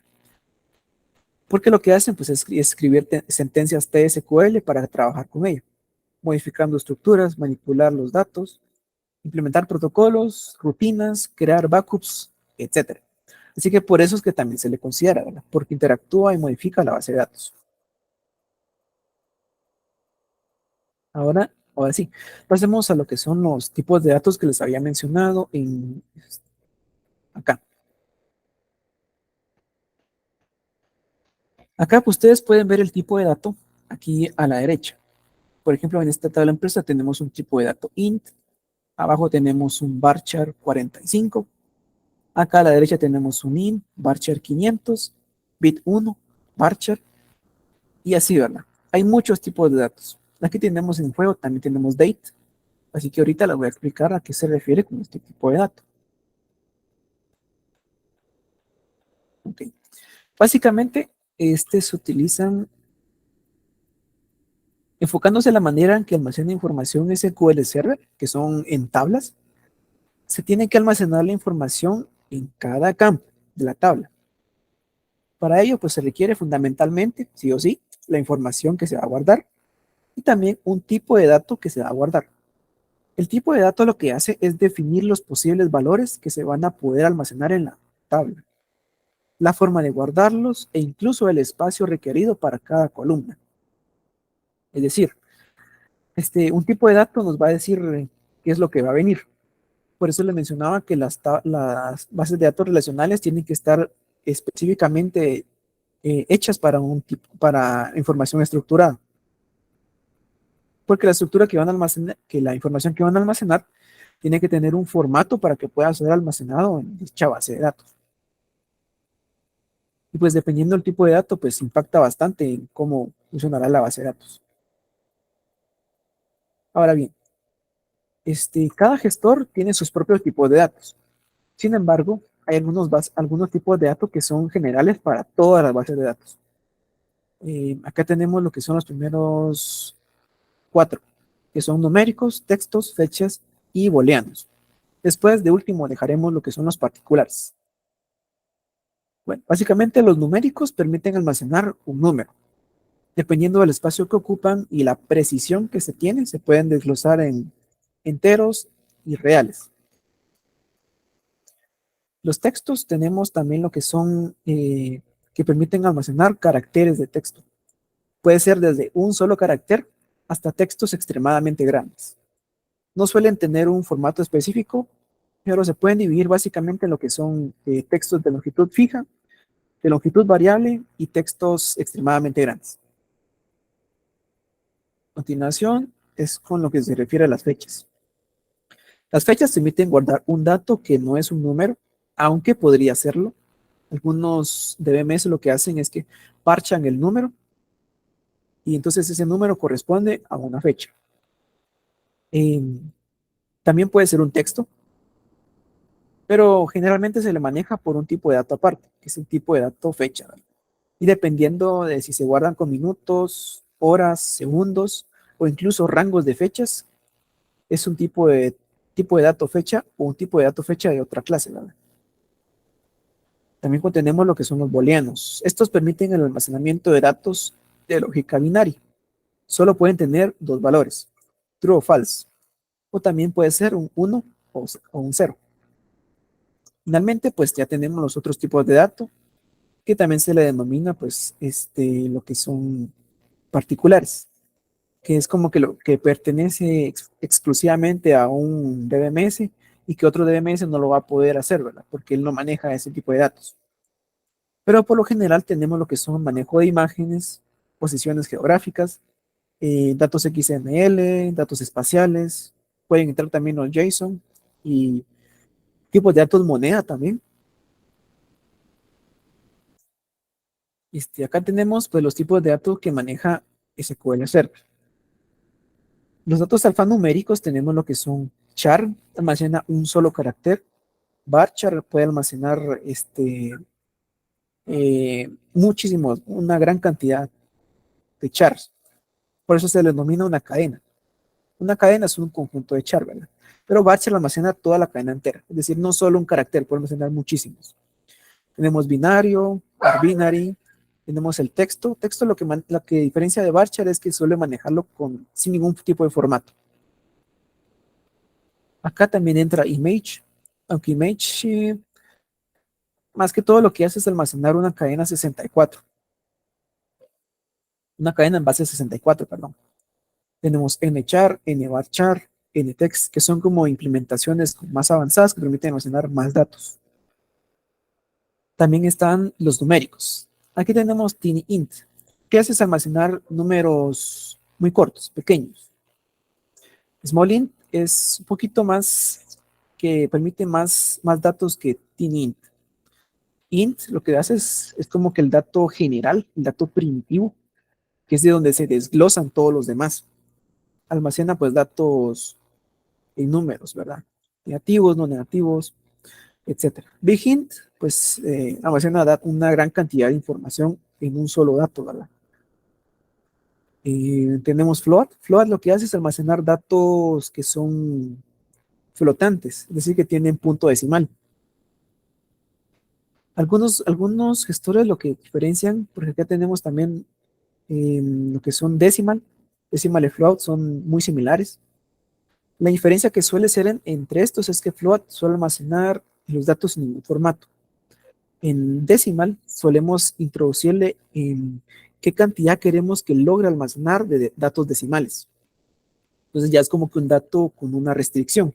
Porque lo que hacen pues, es escribir sentencias TSQL para trabajar con ella, modificando estructuras, manipular los datos, implementar protocolos, rutinas, crear backups, etc. Así que por eso es que también se le considera, ¿verdad? Porque interactúa y modifica la base de datos. Ahora sí, pasemos a lo que son los tipos de datos que les había mencionado acá. Acá pues, ustedes pueden ver el tipo de dato aquí a la derecha. Por ejemplo, en esta tabla empresa tenemos un tipo de dato int, abajo tenemos un varchar 45, acá a la derecha tenemos un int, varchar 500, bit 1, varchar, y así, ¿verdad? Hay muchos tipos de datos. Aquí tenemos en juego, también tenemos date, así que ahorita les voy a explicar a qué se refiere con este tipo de dato. Básicamente, se utilizan enfocándose en la manera en que almacena información SQL Server, que son en tablas. Se tiene que almacenar la información en cada campo de la tabla. Para ello, pues se requiere fundamentalmente, sí o sí, la información que se va a guardar y también un tipo de dato que se va a guardar. El tipo de dato lo que hace es definir los posibles valores que se van a poder almacenar en la tabla, la forma de guardarlos e incluso el espacio requerido para cada columna. Es decir, un tipo de dato nos va a decir qué es lo que va a venir. Por eso le mencionaba que las bases de datos relacionales tienen que estar específicamente hechas para información estructurada. Porque la estructura que van a almacenar, que la información que van a almacenar, tiene que tener un formato para que pueda ser almacenado en dicha base de datos. Y pues dependiendo del tipo de dato, pues impacta bastante en cómo funcionará la base de datos. Ahora bien, cada gestor tiene sus propios tipos de datos. Sin embargo, hay algunos tipos de datos que son generales para todas las bases de datos. Acá tenemos lo que son los primeros 4, que son numéricos, textos, fechas y booleanos. Después, de último, dejaremos lo que son los particulares. Bueno, básicamente los numéricos permiten almacenar un número. Dependiendo del espacio que ocupan y la precisión que se tiene, se pueden desglosar en enteros y reales. Los textos tenemos también lo que son, que permiten almacenar caracteres de texto. Puede ser desde un solo carácter hasta textos extremadamente grandes. No suelen tener un formato específico, pero se pueden dividir básicamente en lo que son textos de longitud fija, de longitud variable y textos extremadamente grandes. A continuación es con lo que se refiere a las fechas. Las fechas permiten guardar un dato que no es un número, aunque podría serlo. Algunos DBMS lo que hacen es que parchan el número y entonces ese número corresponde a una fecha. Eh, También puede ser un texto, pero generalmente se le maneja por un tipo de dato aparte, que es un tipo de dato fecha, ¿verdad? Y dependiendo de si se guardan con minutos, horas, segundos o incluso rangos de fechas, es un tipo de dato fecha o un tipo de dato fecha de otra clase, ¿verdad? También contenemos lo que son los booleanos. Estos permiten el almacenamiento de datos de lógica binaria. Solo pueden tener dos valores, true o false, o también puede ser un 1 o un 0. Finalmente, pues ya tenemos los otros tipos de datos, que también se le denomina, pues, lo que son particulares, que es como que lo que pertenece exclusivamente a un DBMS y que otro DBMS no lo va a poder hacer, ¿verdad? Porque él no maneja ese tipo de datos. Pero por lo general tenemos lo que son manejo de imágenes, posiciones geográficas, datos XML, datos espaciales, pueden entrar también los JSON y tipos de datos moneda también. Acá tenemos pues los tipos de datos que maneja SQL Server. Los datos alfanuméricos tenemos lo que son char, almacena un solo carácter, varchar puede almacenar muchísimos, una gran cantidad de chars. Por eso se le denomina una cadena. Una cadena es un conjunto de char, ¿verdad? Pero varchar almacena toda la cadena entera, es decir, no solo un carácter, puede almacenar muchísimos. Tenemos binario, binary, tenemos el texto. Texto lo que diferencia de varchar es que suele manejarlo sin ningún tipo de formato. Acá también entra image, aunque image más que todo lo que hace es almacenar una cadena 64. Una cadena en base 64, perdón. Tenemos nchar, nvarchar, ntext, que son como implementaciones más avanzadas que permiten almacenar más datos. También están los numéricos. Aquí tenemos tinyInt, que hace es almacenar números muy cortos, pequeños. SmallInt es un poquito más, que permite más datos que tinyInt. Int lo que hace es como que el dato general, el dato primitivo, que es de donde se desglosan todos los demás. Almacena pues datos en números, ¿verdad? Negativos, no negativos. etcétera. Big int, pues almacena una gran cantidad de información en un solo dato, ¿verdad? Tenemos float. Float lo que hace es almacenar datos que son flotantes, es decir, que tienen punto decimal. Algunos gestores lo que diferencian, porque acá tenemos también lo que son decimal y float son muy similares. La diferencia que suele ser entre estos es que float suele almacenar los datos en ningún formato. En decimal solemos introducirle qué cantidad queremos que logre almacenar de datos decimales. Entonces ya es como que un dato con una restricción.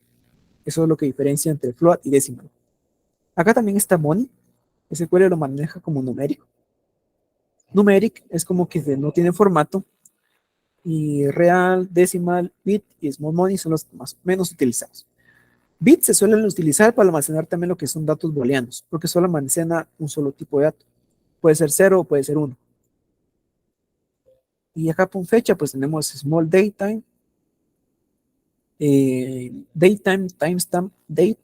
Eso es lo que diferencia entre float y decimal. Acá también está money. SQL lo maneja como numérico. Numeric es como que no tiene formato y real, decimal, bit y small money son los más menos utilizados. Bits se suelen utilizar para almacenar también lo que son datos booleanos, porque solo almacena un solo tipo de dato. Puede ser 0 o puede ser 1. Y acá por fecha, pues tenemos small datetime, datetime, timestamp, date,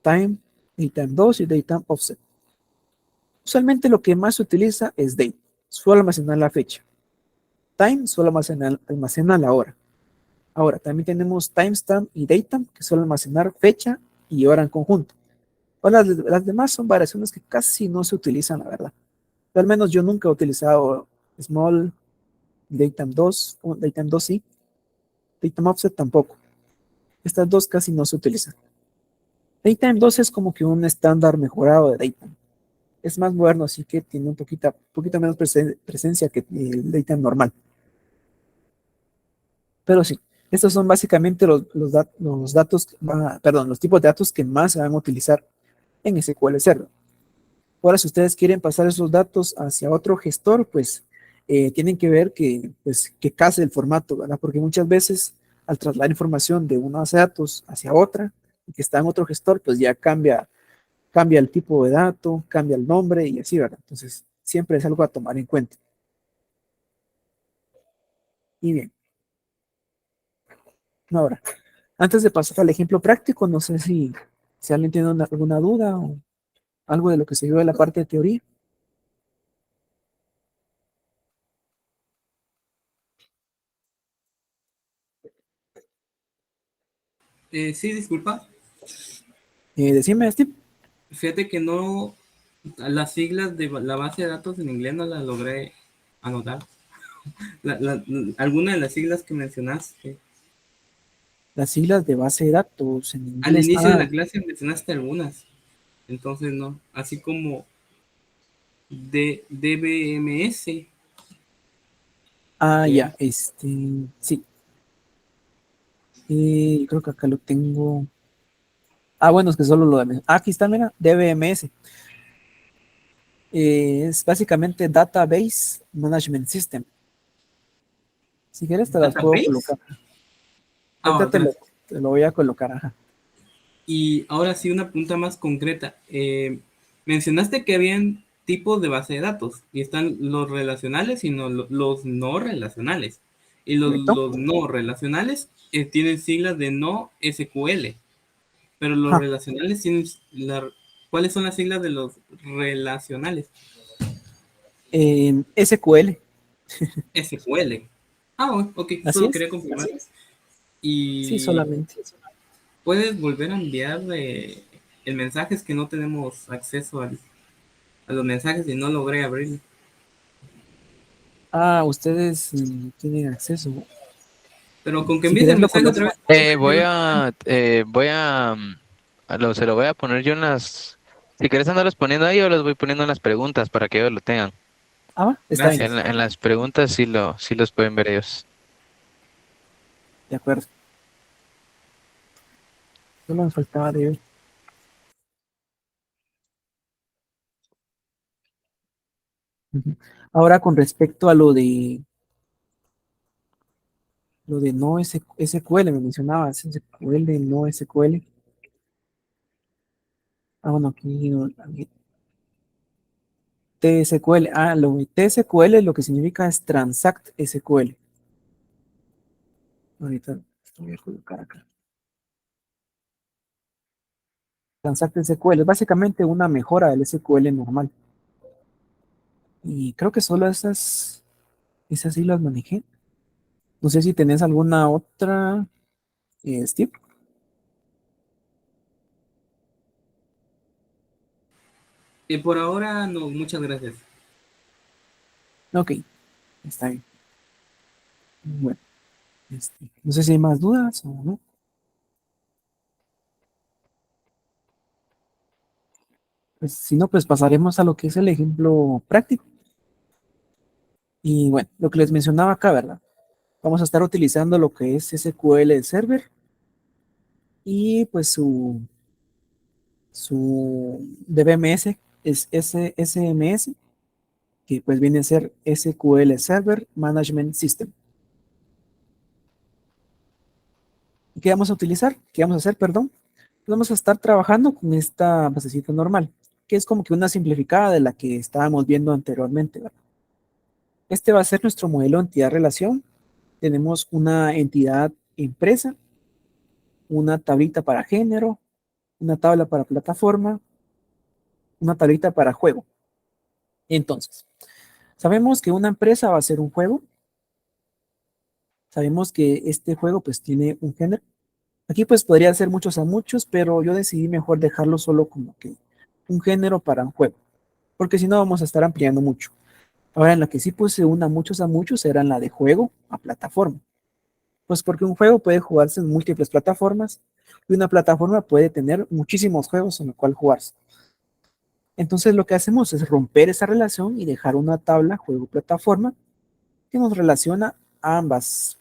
time, datetime 2 y datetime offset. Usualmente lo que más se utiliza es date, suele almacenar la fecha. Time suele almacenar la hora. Ahora, también tenemos timestamp y datetime, que suelen almacenar fecha y hora en conjunto. Ahora, las demás son variaciones que casi no se utilizan, la verdad. Al menos yo nunca he utilizado small, datetime 2, o datetime 2 sí, datetime offset tampoco. Estas dos casi no se utilizan. Datetime 2 es como que un estándar mejorado de datetime. Es más moderno, así que tiene un poquito menos presencia que el datetime normal. Pero sí, estos son básicamente los datos, perdón, los tipos de datos que más se van a utilizar en SQL Server. Ahora, si ustedes quieren pasar esos datos hacia otro gestor, pues tienen que ver que case el formato, ¿verdad? Porque muchas veces al trasladar información de una base de datos hacia otra, y que está en otro gestor, pues ya cambia el tipo de dato, cambia el nombre y así, ¿verdad? Entonces, siempre es algo a tomar en cuenta. Y bien, ahora, antes de pasar al ejemplo práctico, no sé si alguien tiene alguna duda o algo de lo que se vio de la parte de teoría. Sí, disculpa. Decime, Steve. Fíjate que no, las siglas de la base de datos en inglés no las logré anotar. Alguna de las siglas que mencionaste. Las siglas de base de datos en Al inglés. inicio de la clase mencionaste algunas, entonces no. Así como DBMS. Ya, Que, sí. Creo que acá lo tengo. Bueno, es que solo lo de. Aquí está, mira, DBMS. Es básicamente Database Management System. Si quieres, te las puedo database. colocar. Ahorita Gracias. te lo voy a colocar. Ajá. Y ahora sí, una pregunta más concreta. Mencionaste que habían tipos de base de datos y están los relacionales y los no relacionales. Y ¿Correcto? los no relacionales tienen siglas de no SQL, pero los Ajá. relacionales tienen ¿cuáles son las siglas de los relacionales? SQL. SQL. Ok, Así solo es. quería confirmar. Sí, Y solamente. puedes volver a enviar el mensaje, es que no tenemos acceso a los mensajes y no logré abrirlo. Ustedes tienen acceso. Pero con que Si envíes el quieres, lo mensaje coloco. otra vez. Se lo voy a poner yo en las, si quieres andarlos poniendo ahí, yo los voy poniendo en las preguntas para que ellos lo tengan. Está bien. Gracias. En las preguntas sí los pueden ver ellos. De acuerdo. Solo me faltaba de ver. Ujú. Ahora, con respecto a lo de no SQL, me mencionabas, SQL, no SQL. Bueno, aquí TSQL. Lo de TSQL lo que significa es Transact SQL. Ahorita lo voy a colocar acá. Transact SQL. Es básicamente una mejora del SQL normal. Y creo que solo esas sí las manejé. No sé si tenés alguna otra, Steve. Por ahora, no, muchas gracias. Ok, está bien. Bueno, no sé si hay más dudas o no. Pues, si no, pues pasaremos a lo que es el ejemplo práctico. Y bueno, lo que les mencionaba acá, ¿verdad? Vamos a estar utilizando lo que es SQL Server y pues su DBMS es SMS, que pues viene a ser SQL Server Management System. ¿Y qué vamos a utilizar? ¿Qué vamos a hacer, perdón? Pues vamos a estar trabajando con esta basecita normal, que es como que una simplificada de la que estábamos viendo anteriormente, ¿verdad? Este va a ser nuestro modelo de entidad-relación. Tenemos una entidad empresa, una tablita para género, una tabla para plataforma, una tablita para juego. Entonces, sabemos que una empresa va a ser un juego. Sabemos que este juego pues tiene un género. Aquí pues podría ser muchos a muchos, pero yo decidí mejor dejarlo solo como que un género para un juego, porque si no vamos a estar ampliando mucho. Ahora en la que sí puse una muchos a muchos era en la de juego a plataforma. Pues porque un juego puede jugarse en múltiples plataformas y una plataforma puede tener muchísimos juegos en el cual jugarse. Entonces lo que hacemos es romper esa relación y dejar una tabla juego-plataforma que nos relaciona a ambas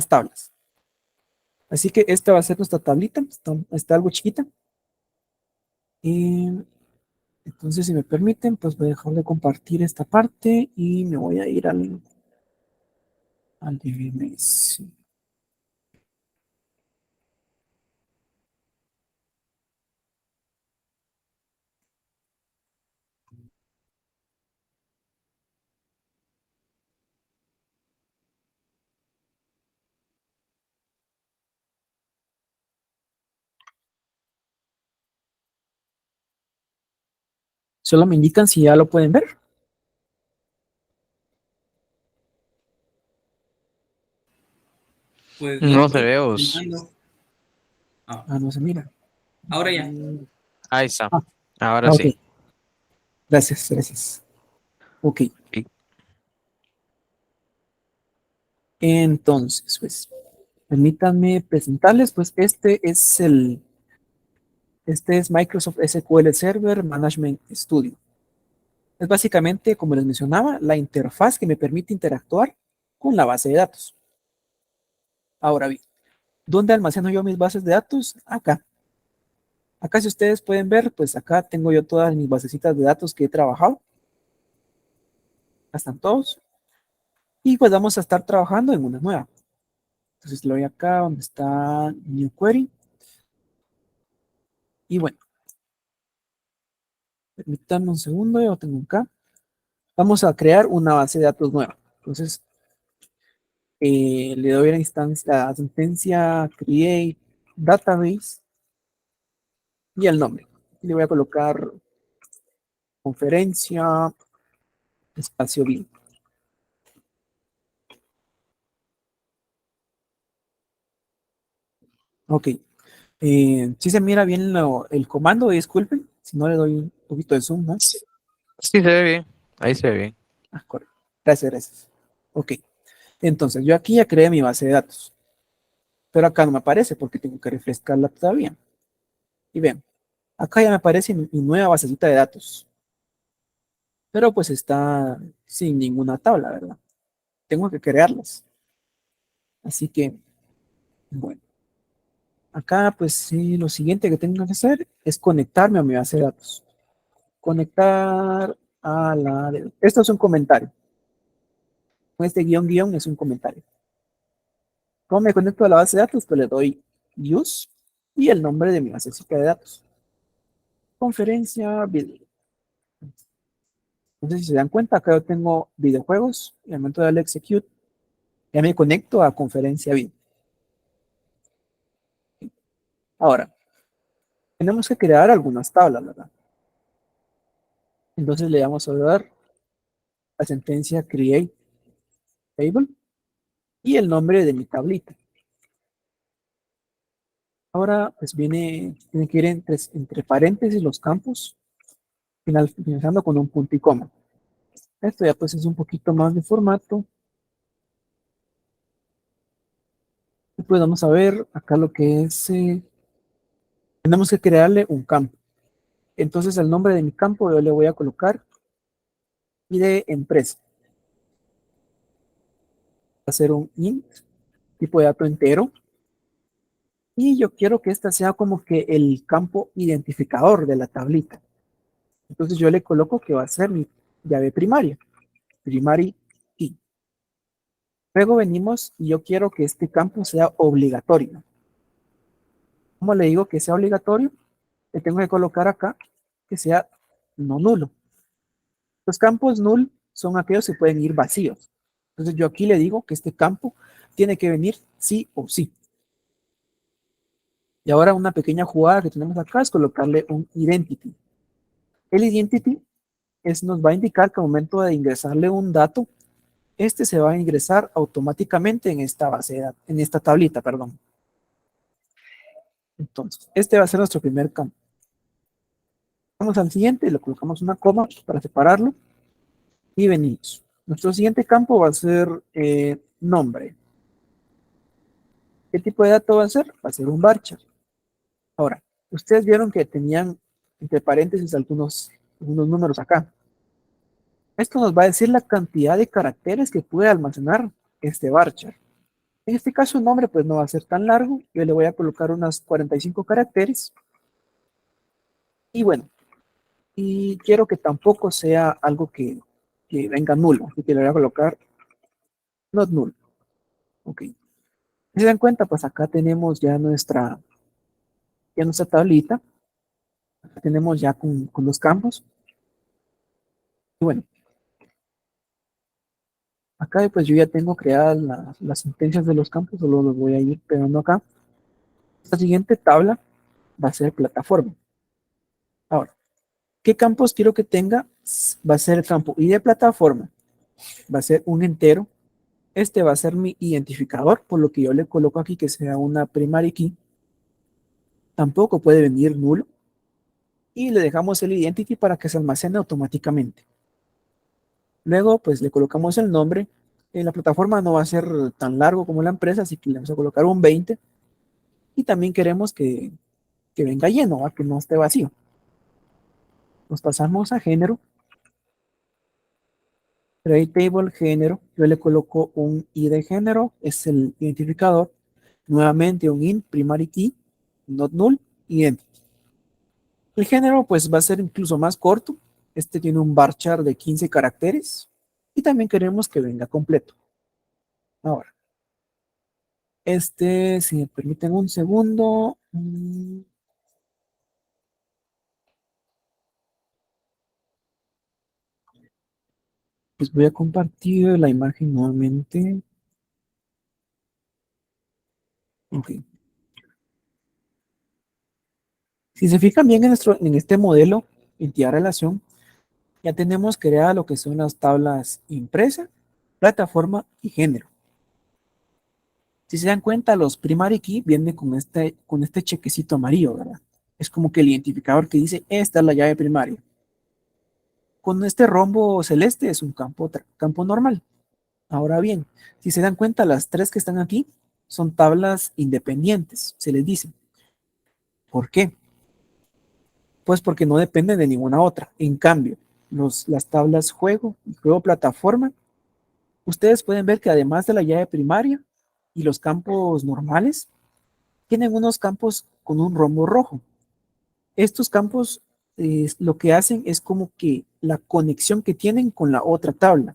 tablas. Así que esta va a ser nuestra tablita, está algo chiquita. Y entonces, si me permiten, pues voy a dejar de compartir esta parte y me voy a ir al DNS. Solo me indican si ya lo pueden ver. Pues lo No se estoy ve, Os. intentando. Ah, Ah, no se mira. ahora ya. Ahí está. Ah, Ahora ok. sí. Gracias, gracias. Ok. Sí. Entonces, pues, permítanme presentarles, pues, este es Microsoft SQL Server Management Studio. Es básicamente, como les mencionaba, la interfaz que me permite interactuar con la base de datos. Ahora bien, ¿dónde almaceno yo mis bases de datos? Acá. Acá si ustedes pueden ver, pues acá tengo yo todas mis basecitas de datos que he trabajado. Acá están todos. Y pues vamos a estar trabajando en una nueva. Entonces le doy acá donde está New Query. Y bueno, permítanme un segundo, yo lo tengo acá. Vamos a crear una base de datos nueva. Entonces le doy a la sentencia create database y el nombre. Y le voy a colocar conferencia espacio bin. Ok. Si se mira bien el comando, disculpen, si no le doy un poquito de zoom, ¿no? Sí, se ve bien. Ahí se ve bien. Ah, correcto. Gracias, gracias. Ok. Entonces, yo aquí ya creé mi base de datos, pero acá no me aparece porque tengo que refrescarla todavía. Y ven, acá ya me aparece mi nueva basecita de datos, pero pues está sin ninguna tabla, ¿verdad? Tengo que crearlas. Así que, bueno, acá pues sí, lo siguiente que tengo que hacer es conectarme a mi base de datos. Conectar a esto es un comentario. Este guión es un comentario. ¿Cómo me conecto a la base de datos? Pues le doy use y el nombre de mi basecita de datos. Conferencia video. Entonces, si se dan cuenta, acá yo tengo videojuegos y al momento de darle execute, ya me conecto a conferencia video. Ahora, tenemos que crear algunas tablas, ¿verdad? Entonces le vamos a dar la sentencia create table y el nombre de mi tablita. Ahora, pues tiene que ir entre paréntesis los campos, finalizando con un punto y coma. Esto ya pues es un poquito más de formato. Y pues vamos a ver acá lo que es, tenemos que crearle un campo. Entonces el nombre de mi campo yo le voy a colocar y de empresa. Va a ser un int, tipo de dato entero. Y yo quiero que esta sea como que el campo identificador de la tablita. Entonces yo le coloco que va a ser mi llave primaria, primary key. Luego venimos y yo quiero que este campo sea obligatorio. ¿Cómo le digo que sea obligatorio? Le tengo que colocar acá que sea no nulo. Los campos null son aquellos que pueden ir vacíos. Entonces yo aquí le digo que este campo tiene que venir sí o sí. Y ahora una pequeña jugada que tenemos acá es colocarle un identity. El identity nos va a indicar que al momento de ingresarle un dato, este se va a ingresar automáticamente en esta base de datos, en esta tablita, perdón. Entonces, este va a ser nuestro primer campo. Vamos al siguiente, le colocamos una coma para separarlo y venimos. Nuestro siguiente campo va a ser nombre. ¿Qué tipo de dato va a ser? Va a ser un varchar. Ahora, ustedes vieron que tenían entre paréntesis algunos números acá. Esto nos va a decir la cantidad de caracteres que puede almacenar este varchar. En este caso el nombre pues no va a ser tan largo. Yo le voy a colocar unas 45 caracteres. Y bueno, y quiero que tampoco sea algo que venga nulo. Así que le voy a colocar not null. Ok. Si se dan cuenta, pues acá tenemos ya nuestra tablita. Acá tenemos ya con los campos. Y bueno, acá pues yo ya tengo creadas las sentencias de los campos, solo los voy a ir pegando acá. La siguiente tabla va a ser plataforma. Ahora, ¿qué campos quiero que tenga? Va a ser el campo ID de plataforma. Va a ser un entero. Este va a ser mi identificador, por lo que yo le coloco aquí que sea una primary key. Tampoco puede venir nulo. Y le dejamos el identity para que se almacene automáticamente. Luego, pues le colocamos el nombre. La plataforma no va a ser tan largo como la empresa, así que le vamos a colocar un 20. Y también queremos que venga lleno, que no esté vacío. Nos pasamos a género. Create table género. Yo le coloco un ID género, es el identificador. Nuevamente un int primary key, not null, identity. El género pues va a ser incluso más corto. Este tiene un varchar de 15 caracteres. Y también queremos que venga completo. Ahora, si me permiten un segundo. Pues voy a compartir la imagen nuevamente. Ok. Si se fijan bien en este modelo, entidad relación, ya tenemos creada lo que son las tablas impresa, plataforma y género. Si se dan cuenta, los primary key vienen con este chequecito amarillo, ¿verdad? Es como que el identificador que dice, esta es la llave primaria. Con este rombo celeste es un campo normal. Ahora bien, si se dan cuenta, las tres que están aquí son tablas independientes, se les dice. ¿Por qué? Pues porque no dependen de ninguna otra. En cambio, las tablas juego y juego plataforma, ustedes pueden ver que además de la llave primaria y los campos normales, tienen unos campos con un rombo rojo. Estos campos lo que hacen es como que la conexión que tienen con la otra tabla.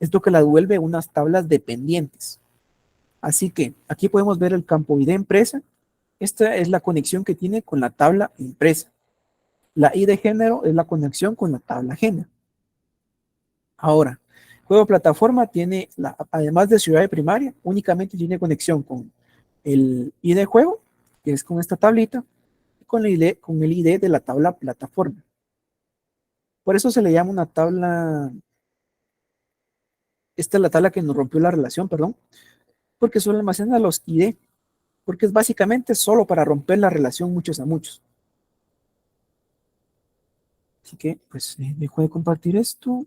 Es lo que la vuelve unas tablas dependientes. Así que aquí podemos ver el campo ID empresa. Esta es la conexión que tiene con la tabla empresa. La ID género es la conexión con la tabla género. Ahora, juego plataforma tiene, además de ciudad de primaria, únicamente tiene conexión con el ID juego, que es con esta tablita, con el ID de la tabla plataforma. Por eso se le llama una tabla, esta es la tabla que nos rompió la relación, perdón, porque solo almacena los ID, porque es básicamente solo para romper la relación muchos a muchos. Así que, pues, dejo de compartir esto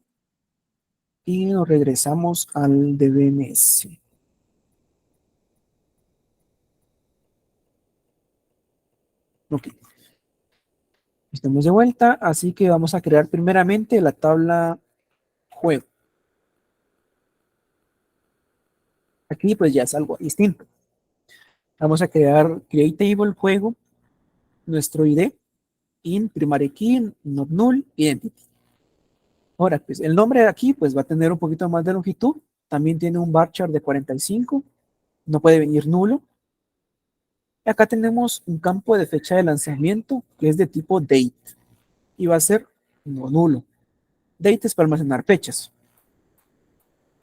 y nos regresamos al DBMS. Ok, estamos de vuelta, así que vamos a crear primeramente la tabla juego. Aquí pues ya es algo distinto. Vamos a crear create table juego, nuestro ID, in primary key, not null, identity. Ahora, pues el nombre de aquí pues va a tener un poquito más de longitud. También tiene un varchar de 45. No puede venir nulo. Y acá tenemos un campo de fecha de lanzamiento que es de tipo date. Y va a ser no nulo. Date es para almacenar fechas.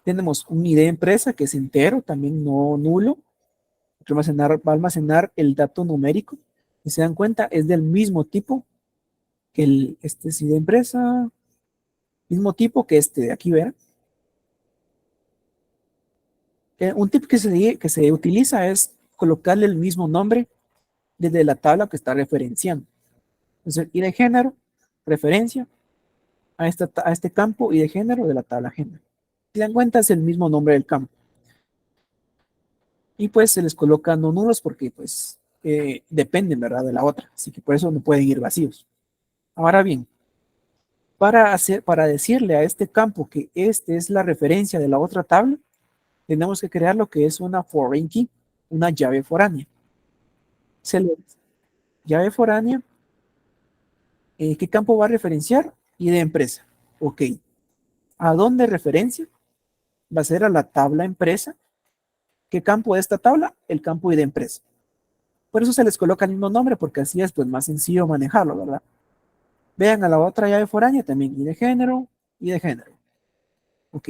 Tenemos un ID empresa que es entero, también no nulo. Va a almacenar el dato numérico. Si se dan cuenta, es del mismo tipo que este es ID empresa. Mismo tipo que este de aquí, ¿verdad? Un tip que se utiliza es colocarle el mismo nombre desde la tabla que está referenciando. Entonces, y de género, referencia a este campo y de género de la tabla género. Si dan cuenta, es el mismo nombre del campo. Y pues se les coloca no nulos porque pues dependen, ¿verdad? De la otra. Así que por eso no pueden ir vacíos. Ahora bien, para decirle a este campo que este es la referencia de la otra tabla, tenemos que crear lo que es una foreign key, una llave foránea. Llave foránea, ¿qué campo va a referenciar? Y de empresa. Ok. ¿A dónde referencia? Va a ser a la tabla empresa. ¿Qué campo de esta tabla? El campo y de empresa. Por eso se les coloca el mismo nombre, porque así es pues más sencillo manejarlo, ¿verdad? Vean a la otra llave foránea también, y de género, y de género. Ok.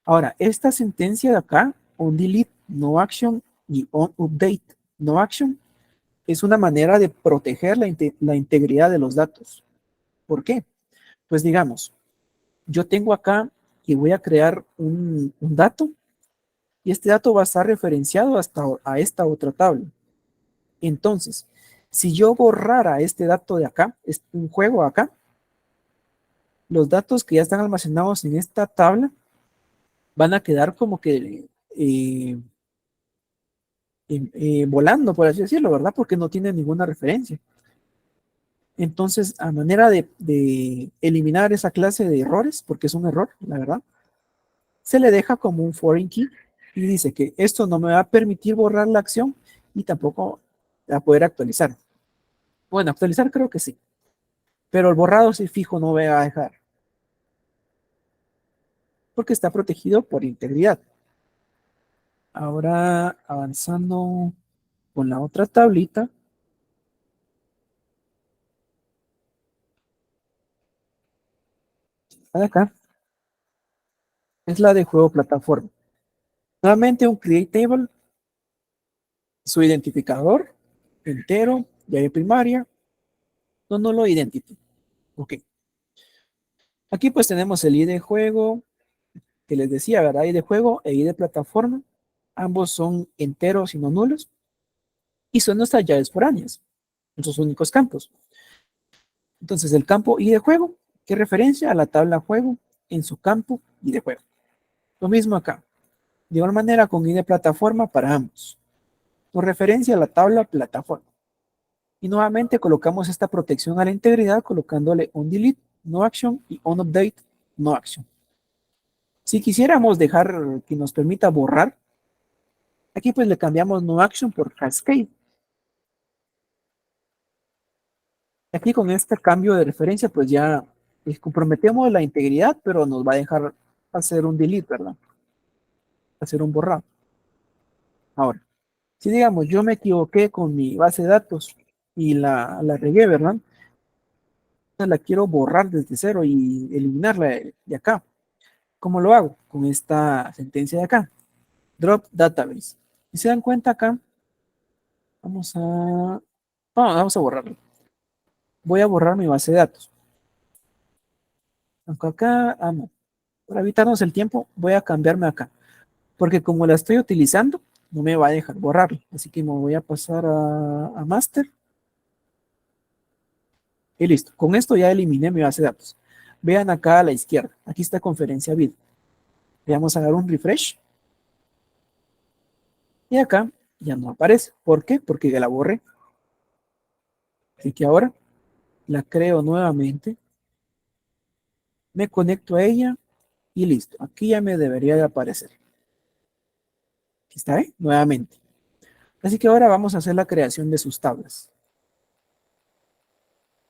Ahora, esta sentencia de acá, on delete, no action, y on update, no action, es una manera de proteger la integridad de los datos. ¿Por qué? Pues digamos, yo tengo acá y voy a crear un dato, y este dato va a estar referenciado hasta a esta otra tabla. Entonces, si yo borrara este dato de acá, un juego acá, los datos que ya están almacenados en esta tabla van a quedar como que volando, por así decirlo, ¿verdad? Porque no tiene ninguna referencia. Entonces, a manera de eliminar esa clase de errores, porque es un error, la verdad, se le deja como un foreign key y dice que esto no me va a permitir borrar la acción y tampoco va a poder actualizar. Bueno, actualizar creo que sí, pero el borrado sí fijo no va a dejar, porque está protegido por integridad. Ahora avanzando con la otra tablita. De acá es la de juego plataforma. Nuevamente un create table, su identificador, entero, llave primaria, no lo identity. Ok. Aquí pues tenemos el ID de juego, que les decía, ¿verdad? ID de juego e ID de plataforma. Ambos son enteros y no nulos. Y son nuestras llaves foráneas, nuestros únicos campos. Entonces el campo ID de juego, que referencia a la tabla juego en su campo ID de juego. Lo mismo acá. De igual manera con ID de plataforma para ambos. Con referencia a la tabla plataforma. Y nuevamente colocamos esta protección a la integridad colocándole on delete, no action y on update, no action. Si quisiéramos dejar que nos permita borrar, aquí pues le cambiamos no action por cascade. Aquí con este cambio de referencia pues ya comprometemos la integridad, pero nos va a dejar hacer un delete, ¿verdad? Hacer un borrado. Ahora, si digamos yo me equivoqué con mi base de datos y la regué, ¿verdad? La quiero borrar desde cero y eliminarla de acá. ¿Cómo lo hago? Con esta sentencia de acá. Drop database. Y se dan cuenta acá, vamos a borrarlo. voy a borrar mi base de datos. Aunque acá, no. Para evitarnos el tiempo, voy a cambiarme acá. Porque como la estoy utilizando, no me va a dejar borrarlo. Así que me voy a pasar a Master. Y listo. Con esto ya eliminé mi base de datos. Vean acá a la izquierda. Aquí está conferencia vid. Le vamos a dar un refresh. Y acá ya no aparece. ¿Por qué? Porque ya la borré. Así que ahora la creo nuevamente. Me conecto a ella y listo. Aquí ya me debería de aparecer. Aquí está, ¿eh? Nuevamente. Así que ahora vamos a hacer la creación de sus tablas.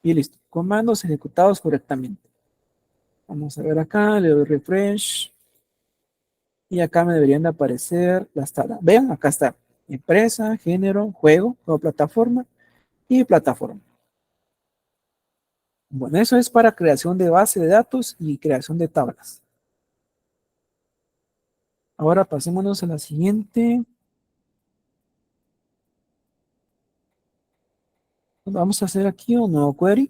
Y listo. Comandos ejecutados correctamente. Vamos a ver acá, le doy refresh. Y acá me deberían de aparecer las tablas. Vean, acá está. Empresa, género, juego, plataforma y plataforma. Bueno, eso es para creación de base de datos y creación de tablas. Ahora pasémonos a la siguiente. Vamos a hacer aquí un nuevo query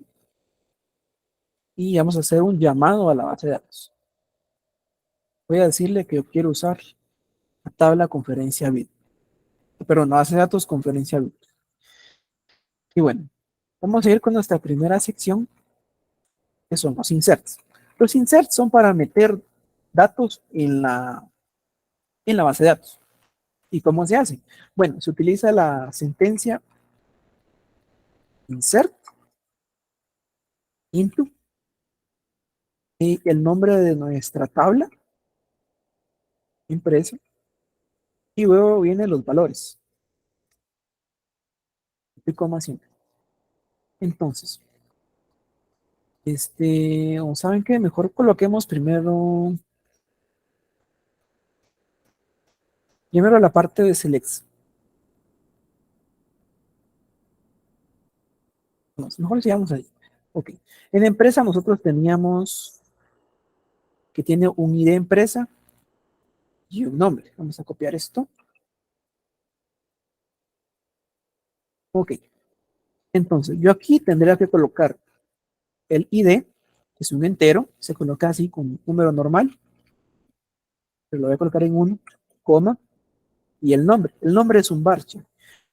y vamos a hacer un llamado a la base de datos. Voy a decirle que yo quiero usar la tabla conferencia vid. Pero no base de datos conferencia vid. Y bueno, vamos a ir con nuestra primera sección, que son los inserts. Los inserts son para meter datos en la base de datos. ¿Y cómo se hace? Bueno, se utiliza la sentencia insert into y el nombre de nuestra tabla impresa y luego vienen los valores y coma siempre. Entonces, o saben qué, mejor coloquemos primero la parte de select. Mejor sigamos ahí. Ok. En empresa nosotros teníamos que tiene un ID empresa y un nombre. Vamos a copiar esto. Ok. Entonces, yo aquí tendría que colocar el ID, que es un entero, se coloca así con un número normal, pero lo voy a colocar en 1, coma, y el nombre. El nombre es un varchar.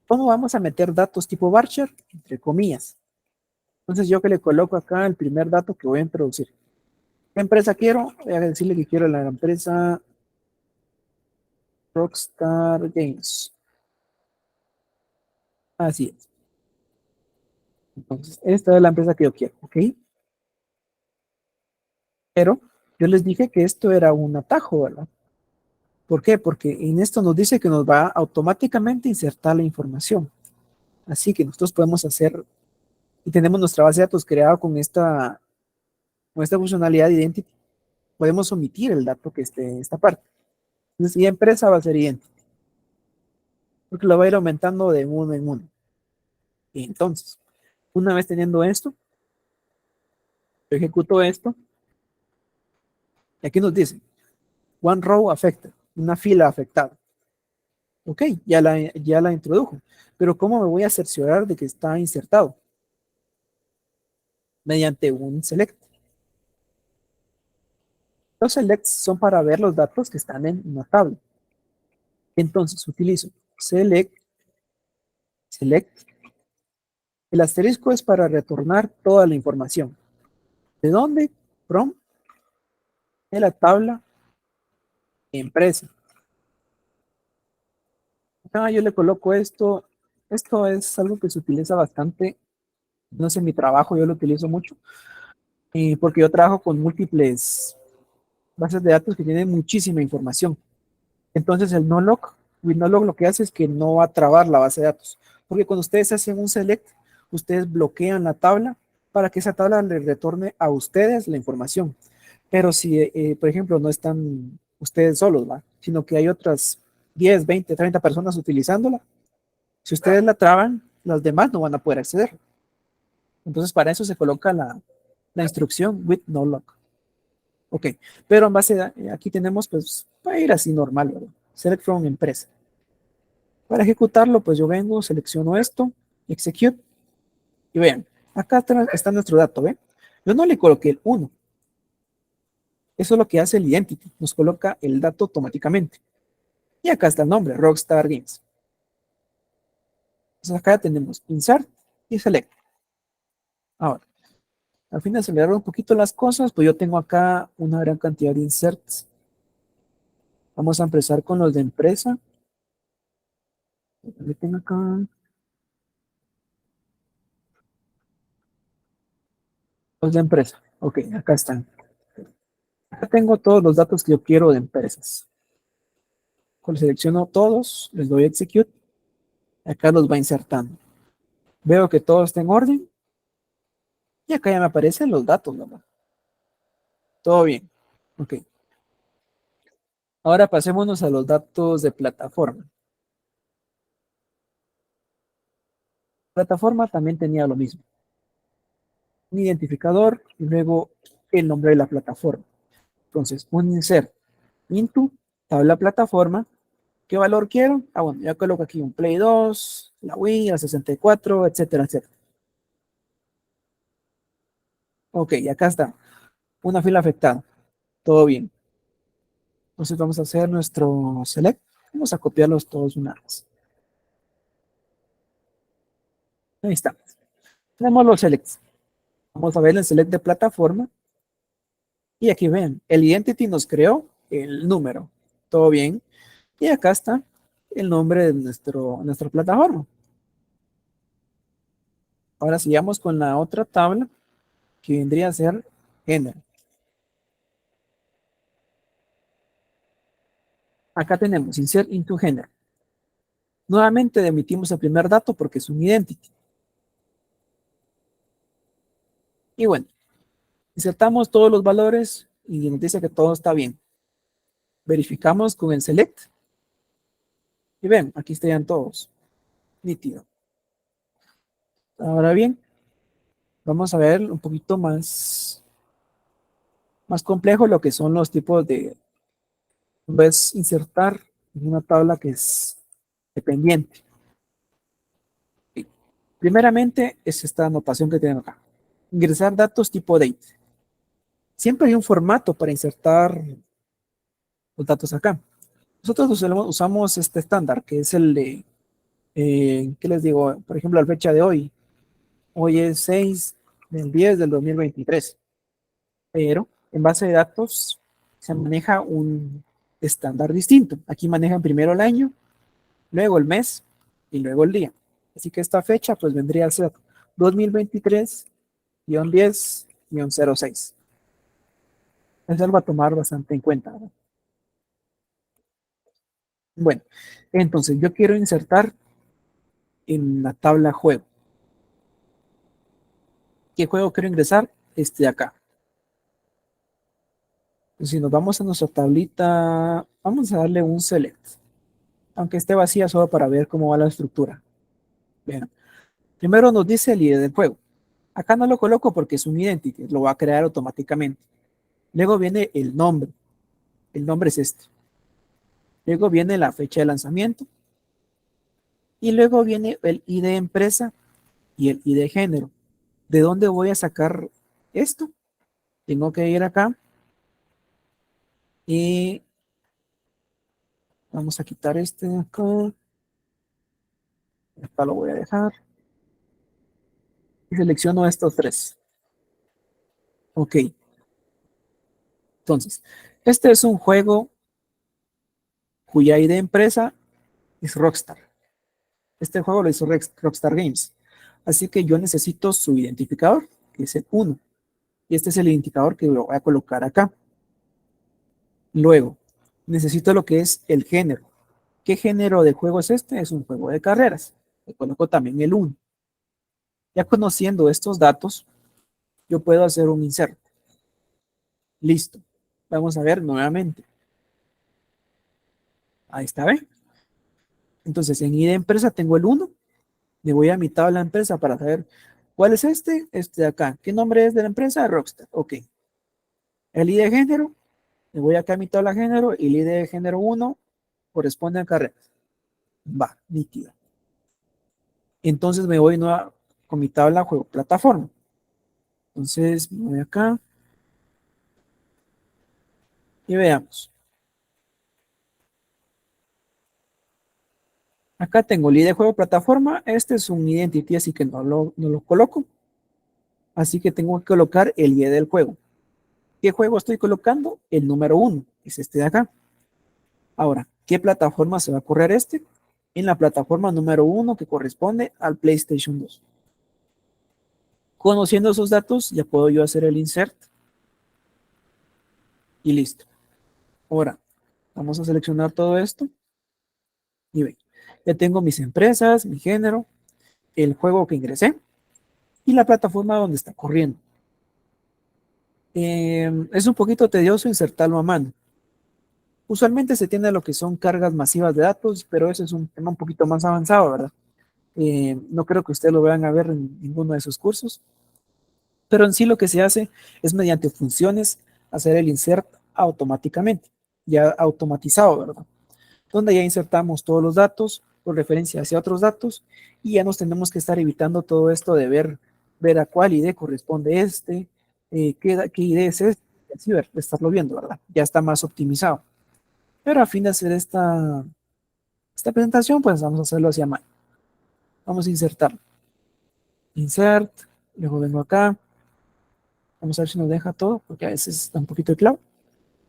¿Cómo vamos a meter datos tipo varchar? Entre comillas. Entonces, yo que le coloco acá el primer dato que voy a introducir. ¿Qué empresa quiero? Voy a decirle que quiero la empresa Rockstar Games. Así es. Entonces, esta es la empresa que yo quiero, ¿ok? Pero yo les dije que esto era un atajo, ¿verdad? ¿Por qué? Porque en esto nos dice que nos va a automáticamente insertar la información. Así que nosotros podemos hacer, y tenemos nuestra base de datos creada con esta funcionalidad de identity, podemos omitir el dato que esté en esta parte. Entonces, y empresa va a ser identity, porque lo va a ir aumentando de uno en uno. Y entonces, una vez teniendo esto, yo ejecuto esto, y aquí nos dice, one row affected, una fila afectada. Ok, ya la introdujo. Pero ¿cómo me voy a cerciorar de que está insertado? Mediante un select. Los selects son para ver los datos que están en una tabla. Entonces utilizo select. El asterisco es para retornar toda la información. ¿De dónde? From de la tabla empresa. Acá yo le coloco esto. Esto es algo que se utiliza bastante. No sé, en mi trabajo yo lo utilizo mucho. Porque yo trabajo con múltiples bases de datos que tienen muchísima información. Entonces el no-log, with no-log lo que hace es que no va a trabar la base de datos. Porque cuando ustedes hacen un select, ustedes bloquean la tabla para que esa tabla le retorne a ustedes la información. Pero si, por ejemplo, no están ustedes solos, ¿va? Sino que hay otras 10, 20, 30 personas utilizándola, si ustedes la traban, los demás no van a poder acceder. Entonces, para eso se coloca la instrucción with no log. Ok, pero en base de, aquí tenemos, pues, para ir así normal, ¿verdad? Select from empresa. Para ejecutarlo, pues yo vengo, selecciono esto, execute, y vean, Acá está nuestro dato, ¿ve? Yo no le coloqué el 1. Eso es lo que hace el identity. Nos coloca el dato automáticamente. Y acá está el nombre, Rockstar Games. Entonces acá tenemos insert y select. Ahora, al fin de acelerar un poquito las cosas, pues yo tengo acá una gran cantidad de inserts. Vamos a empezar con los de empresa. Tengo acá. Los de empresa. Ok, acá están. Acá tengo todos los datos que yo quiero de empresas. Cuando selecciono todos, les doy execute. Acá los va insertando. Veo que todo está en orden. Y acá ya me aparecen los datos, ¿verdad? Todo bien. Ok. Ahora pasémonos a los datos de plataforma. Plataforma también tenía lo mismo. Un identificador y luego el nombre de la plataforma. Entonces, un insert into tabla plataforma. ¿Qué valor quiero? Ah, bueno, ya coloco aquí un Play 2, la Wii, la 64, etcétera, etcétera. Ok, acá está. Una fila afectada. Todo bien. Entonces vamos a hacer nuestro select. Vamos a copiarlos todos una vez. Ahí está. Tenemos los selects. Vamos a ver el select de plataforma. Y aquí ven, el identity nos creó el número. Todo bien. Y acá está el nombre de nuestra plataforma. Ahora sigamos con la otra tabla que vendría a ser género. Acá tenemos insert into género. Nuevamente emitimos el primer dato porque es un identity. Y bueno, insertamos todos los valores y nos dice que todo está bien. Verificamos con el select. Y ven, aquí estarían todos. Nítido. Ahora bien, vamos a ver un poquito más complejo lo que son los tipos de, ves, insertar en una tabla que es dependiente. Primeramente es esta anotación que tienen acá. Ingresar datos tipo date. Siempre hay un formato para insertar los datos acá. Nosotros usamos este estándar, que es el de, ¿qué les digo? Por ejemplo, la fecha de hoy. Hoy es 6 del 10 del 2023. Pero en base de datos se maneja un estándar distinto. Aquí manejan primero el año, luego el mes y luego el día. Así que esta fecha pues vendría a ser 2023-10-06. Es algo a tomar bastante en cuenta, ¿verdad? Bueno, entonces yo quiero insertar en la tabla juego. ¿Qué juego quiero ingresar? Este de acá. Entonces, si nos vamos a nuestra tablita, vamos a darle un select, aunque esté vacía solo para ver cómo va la estructura. Bien. Primero nos dice el ID del juego. Acá no lo coloco porque es un identity, lo va a crear automáticamente. Luego viene el nombre. El nombre es este. Luego viene la fecha de lanzamiento. Y luego viene el ID empresa y el ID género. ¿De dónde voy a sacar esto? Tengo que ir acá y vamos a quitar este de acá. Acá lo voy a dejar. Y selecciono estos tres. Ok. Entonces, este es un juego cuya ID empresa es Rockstar. Este juego lo hizo Rockstar Games. Así que yo necesito su identificador, que es el 1. Y este es el identificador que lo voy a colocar acá. Luego, necesito lo que es el género. ¿Qué género de juego es este? Es un juego de carreras. Le coloco también el 1. Ya conociendo estos datos, yo puedo hacer un insert. Listo. Vamos a ver nuevamente. Ahí está, ¿ve? Entonces, en ID empresa tengo el 1. Me voy a mi tabla de empresa para saber cuál es este. Este de acá. ¿Qué nombre es de la empresa? Rockstar. Ok. El ID de género. Me voy acá a mi tabla de género y el ID de género 1 corresponde a carreras. Va, nítido. Entonces me voy con mi tabla juego plataforma. Entonces, me voy acá y veamos. Acá tengo el ID de juego plataforma. Este es un identity, así que no lo coloco. Así que tengo que colocar el ID del juego. ¿Qué juego estoy colocando? El número 1, que es este de acá. Ahora, ¿qué plataforma se va a correr este? En la plataforma número 1 que corresponde al PlayStation 2. Conociendo esos datos, ya puedo yo hacer el insert y listo. Ahora, vamos a seleccionar todo esto y ven, ya tengo mis empresas, mi género, el juego que ingresé y la plataforma donde está corriendo. Es un poquito tedioso insertarlo a mano. Usualmente se tiene lo que son cargas masivas de datos, pero ese es un tema un poquito más avanzado, ¿verdad? No creo que ustedes lo vayan a ver en ninguno de esos cursos, pero en sí lo que se hace es mediante funciones hacer el insert automáticamente, ya automatizado, ¿verdad? Donde ya insertamos todos los datos por referencia hacia otros datos y ya nos tenemos que estar evitando todo esto de ver a cuál ID corresponde este, qué ID es este, y así estarlo viendo, ¿verdad? Ya está más optimizado. Pero a fin de hacer esta presentación, pues vamos a hacerlo hacia mano. Vamos a insertar. Insert, luego vengo acá. Vamos a ver si nos deja todo, porque a veces está un poquito de clavo.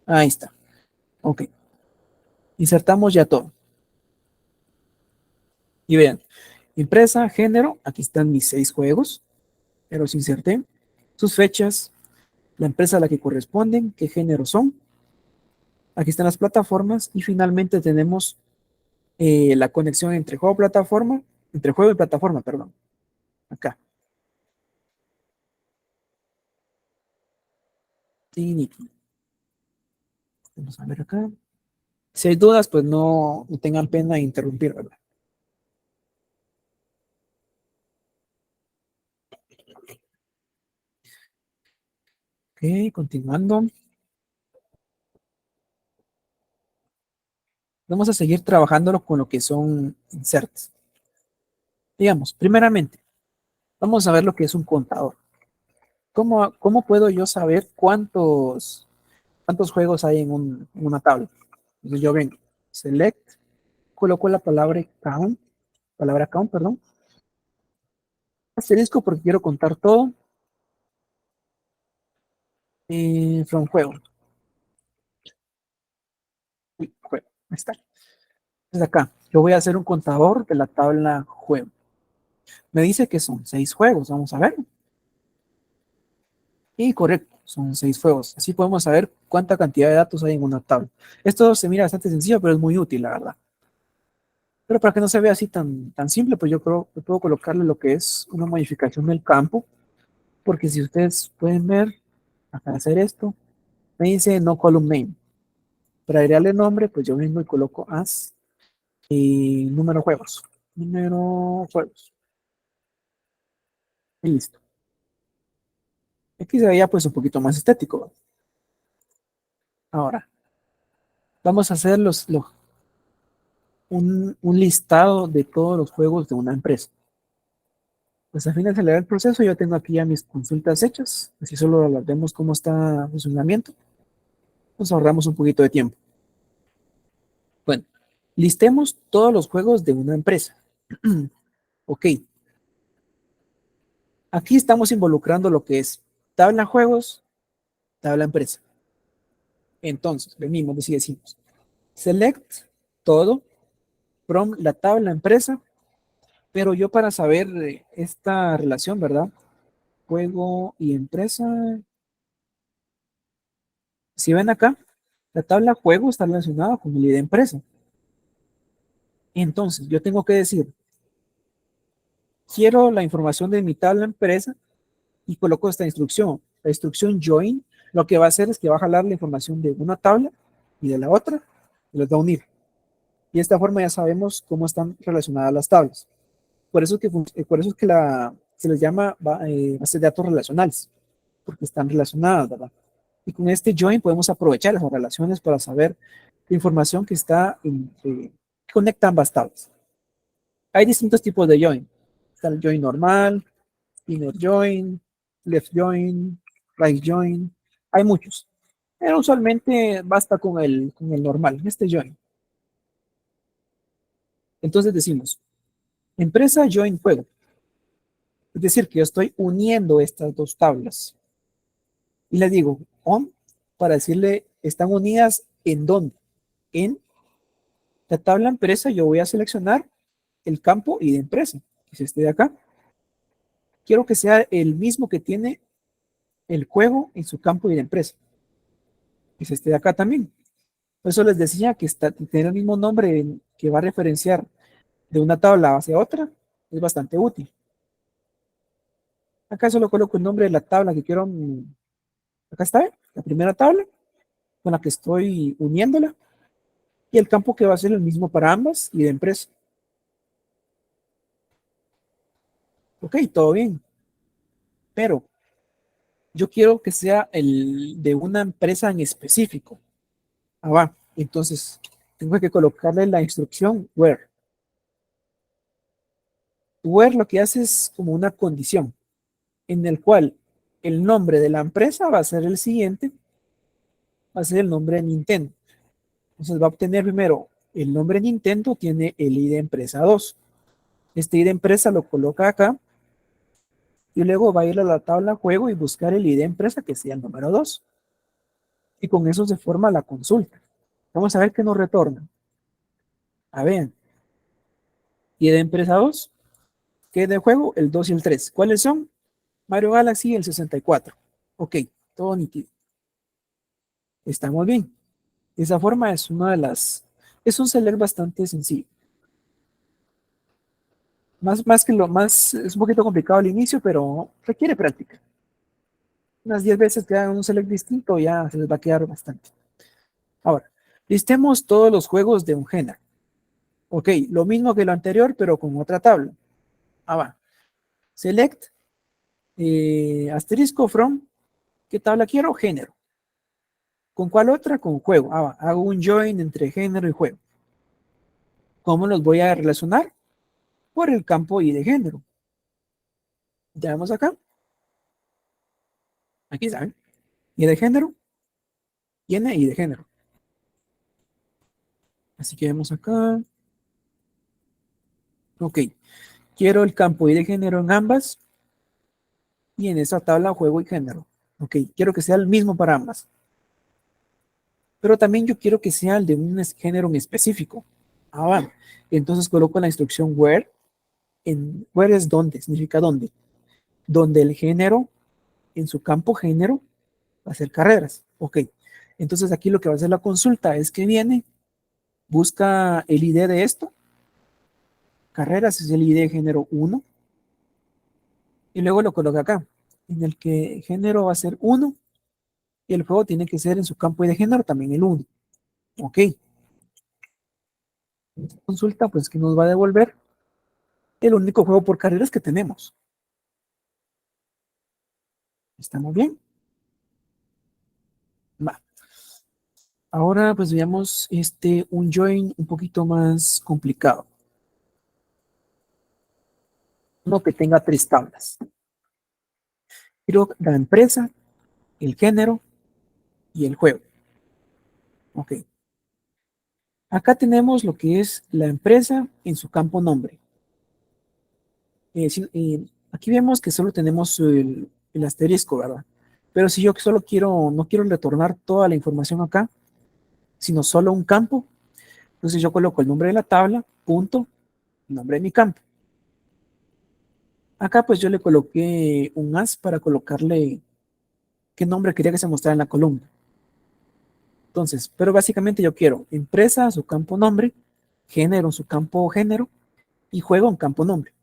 Ahí está. Ok. Insertamos ya todo. Y vean, empresa, género, aquí están mis 6 juegos, pero los inserté. Sus fechas, la empresa a la que corresponden, qué género son. Aquí están las plataformas y finalmente tenemos la conexión entre juego y plataforma, perdón. Acá. Vamos a ver acá. Si hay dudas, pues no tengan pena de interrumpir, ¿verdad? Ok, continuando. Vamos a seguir trabajándolo con lo que son inserts. Digamos, primeramente, vamos a ver lo que es un contador. ¿Cómo puedo yo saber cuántos juegos hay en una tabla? Entonces yo vengo, select, coloco la palabra count, perdón, asterisco porque quiero contar todo, from juego. Uy, juego, ahí está. Entonces acá, yo voy a hacer un contador de la tabla juego. Me dice que son 6 juegos, vamos a ver. Y correcto, son 6 juegos. Así podemos saber cuánta cantidad de datos hay en una tabla. Esto se mira bastante sencillo, pero es muy útil, la verdad. Pero para que no se vea así tan simple, pues yo creo que puedo colocarle lo que es una modificación del campo, porque si ustedes pueden ver, para hacer esto, me dice no column name. Para agregarle nombre, pues yo vengo y coloco as y número juegos. Número juegos. Y listo. Aquí se veía pues un poquito más estético. Ahora, vamos a hacer un listado de todos los juegos de una empresa. Pues al fin de acelerar el proceso, yo tengo aquí ya mis consultas hechas, así solo vemos cómo está el funcionamiento, nos ahorramos un poquito de tiempo. Bueno, listemos todos los juegos de una empresa. Ok, aquí estamos involucrando lo que es tabla juegos, tabla empresa. Entonces, venimos y decimos, select todo from la tabla empresa, pero yo para saber esta relación, ¿verdad? Juego y empresa. Si ven acá, la tabla juego está relacionada con el ID de empresa. Entonces, yo tengo que decir, quiero la información de mi tabla empresa y coloco esta instrucción. La instrucción join lo que va a hacer es que va a jalar la información de una tabla y de la otra y los va a unir. Y de esta forma ya sabemos cómo están relacionadas las tablas. Por eso es que se les llama bases de datos relacionales, porque están relacionadas, ¿verdad? Y con este join podemos aprovechar esas relaciones para saber la información que que conecta ambas tablas. Hay distintos tipos de join. Está el join normal, inner join, left join, right join. Hay muchos. Pero usualmente basta con el normal, este join. Entonces decimos, empresa join juego. Es decir, que yo estoy uniendo estas dos tablas. Y le digo on para decirle, están unidas en dónde. En la tabla empresa yo voy a seleccionar el campo y de empresa, que es este de acá. Quiero que sea el mismo que tiene el juego en su campo y de empresa, que es este de acá también. Por eso les decía que tener el mismo nombre que va a referenciar de una tabla hacia otra es bastante útil. Acá solo coloco el nombre de la tabla que quiero. Acá está, la primera tabla con la que estoy uniéndola y el campo que va a ser el mismo para ambas y de empresa. Ok, todo bien. Pero yo quiero que sea el de una empresa en específico. Ah, va. Entonces, tengo que colocarle la instrucción where. Where lo que hace es como una condición en el cual el nombre de la empresa va a ser el siguiente, va a ser el nombre de Nintendo. Entonces va a obtener primero el nombre Nintendo, tiene el ID empresa 2. Este ID empresa lo coloca acá y luego va a ir a la tabla juego y buscar el ID empresa que sea el número 2. Y con eso se forma la consulta. Vamos a ver qué nos retorna. A ver, ID empresa 2, ¿qué de juego? El 2 y el 3. ¿Cuáles son? Mario Galaxy y el 64. Ok, todo nítido. Estamos bien. De esa forma es una de las... Es un select bastante sencillo. Más que lo más... Es un poquito complicado al inicio, pero requiere práctica. Unas 10 veces que hagan un select distinto ya se les va a quedar bastante. Ahora, listemos todos los juegos de un género. Ok, lo mismo que lo anterior, pero con otra tabla. Ah, va. Select, asterisco from, ¿qué tabla quiero? Género. ¿Con cuál otra? Con juego. Ah, va. Hago un join entre género y juego. ¿Cómo los voy a relacionar? Por el campo y de género. Ya vemos acá. Aquí saben. Y de género. Tiene y de género. Así que vemos acá. Ok. Quiero el campo y de género en ambas. Y en esa tabla juego y género. Ok. Quiero que sea el mismo para ambas. Pero también yo quiero que sea el de un género en específico. Ah, va. Entonces coloco la instrucción where. Where es dónde, significa dónde. Donde el género, en su campo género, va a ser carreras. Ok. Entonces aquí lo que va a hacer la consulta es que viene, busca el ID de esto. Carreras es el ID género 1. Y luego lo coloca acá. En el que género va a ser 1. Y el juego tiene que ser en su campo de género también el 1. Ok. Consulta, pues que nos va a devolver el único juego por carreras que tenemos. ¿Estamos bien? Va. Ahora pues veamos un join un poquito más complicado. Uno que tenga 3 tablas. Quiero la empresa, el género y el juego. Ok. Acá tenemos lo que es la empresa en su campo nombre. Aquí vemos que solo tenemos el asterisco, ¿verdad? Pero si yo solo no quiero retornar toda la información acá, sino solo un campo, entonces yo coloco el nombre de la tabla, punto, nombre de mi campo. Acá pues yo le coloqué un as para colocarle qué nombre quería que se mostrara en la columna. Entonces, pero básicamente yo quiero empresa, su campo nombre, género, su campo género, y juego en campo nombre.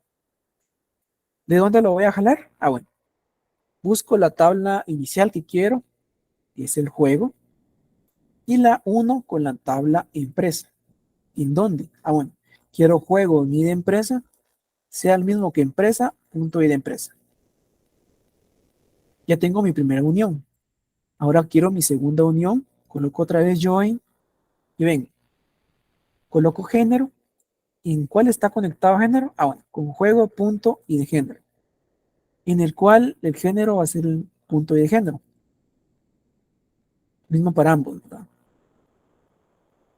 ¿De dónde lo voy a jalar? Ah, bueno, busco la tabla inicial que quiero, que es el juego, y la uno con la tabla empresa. ¿En dónde? Ah, bueno, quiero juego ni de empresa, sea el mismo que empresa, punto y de empresa. Ya tengo mi primera unión. Ahora quiero mi segunda unión, coloco otra vez join, y ven, coloco género. ¿En cuál está conectado género? Ah, bueno, con juego, punto y de género. en el cual el género va a ser el punto de género. Mismo para ambos, ¿verdad?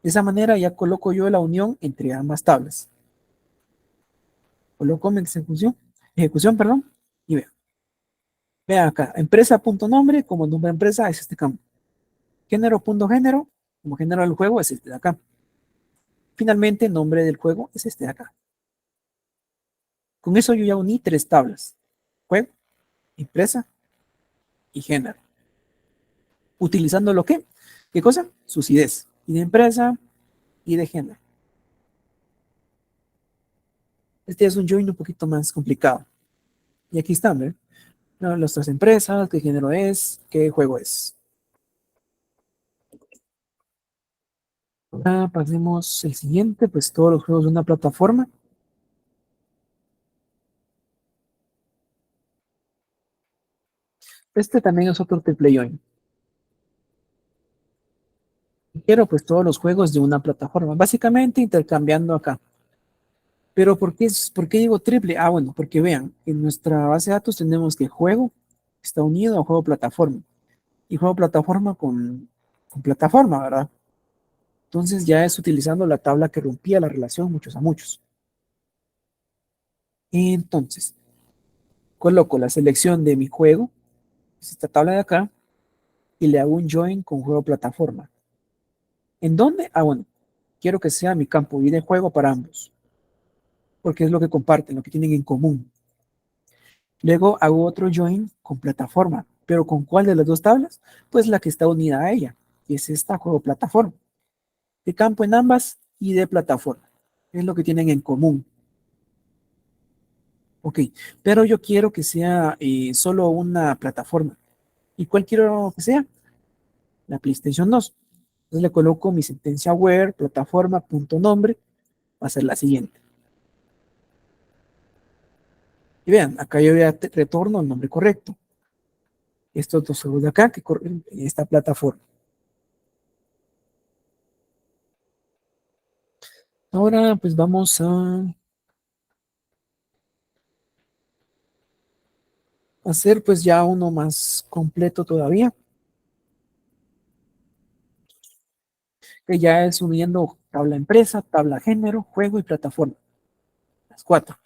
De esa manera ya coloco yo la unión entre ambas tablas. Coloco mi ejecución, perdón, y vean. Vean acá, empresa.nombre como nombre de empresa es este campo. Género.género como género del juego es este de acá. Finalmente, nombre del juego es este de acá. Con eso yo ya uní 3 tablas. Juego, empresa y género. Utilizando lo que, ¿qué cosa? Sus IDs. Y de empresa y de género. Este es un join un poquito más complicado. Y aquí están, ¿ver? Nuestras empresas, qué género es, qué juego es. Ahora pasemos el siguiente, pues todos los juegos de una plataforma. Este también es otro triple join. Quiero pues todos los juegos de una plataforma, básicamente intercambiando acá. Pero ¿por qué digo triple? Ah, bueno, porque vean, en nuestra base de datos tenemos que juego está unido a juego plataforma. Y juego plataforma con plataforma, ¿verdad? Entonces ya es utilizando la tabla que rompía la relación muchos a muchos. Entonces, coloco la selección de mi juego, es esta tabla de acá, y le hago un join con juego plataforma. ¿En dónde? Ah, bueno, quiero que sea mi campo y de juego para ambos, porque es lo que comparten, lo que tienen en común. Luego hago otro join con plataforma, pero ¿con cuál de las dos tablas? Pues la que está unida a ella, y es esta juego plataforma. De campo en ambas y de plataforma. Es lo que tienen en común. Ok, pero yo quiero que sea solo una plataforma. ¿Y cuál quiero que sea? La PlayStation 2. Entonces le coloco mi sentencia where plataforma.nombre, va a ser la siguiente. Y vean, acá yo ya retorno el nombre correcto. Estos dos juegos de acá que corren en esta plataforma. Ahora pues vamos a hacer pues ya uno más completo todavía, que ya es uniendo tabla empresa, tabla género, juego y plataforma. Las 4.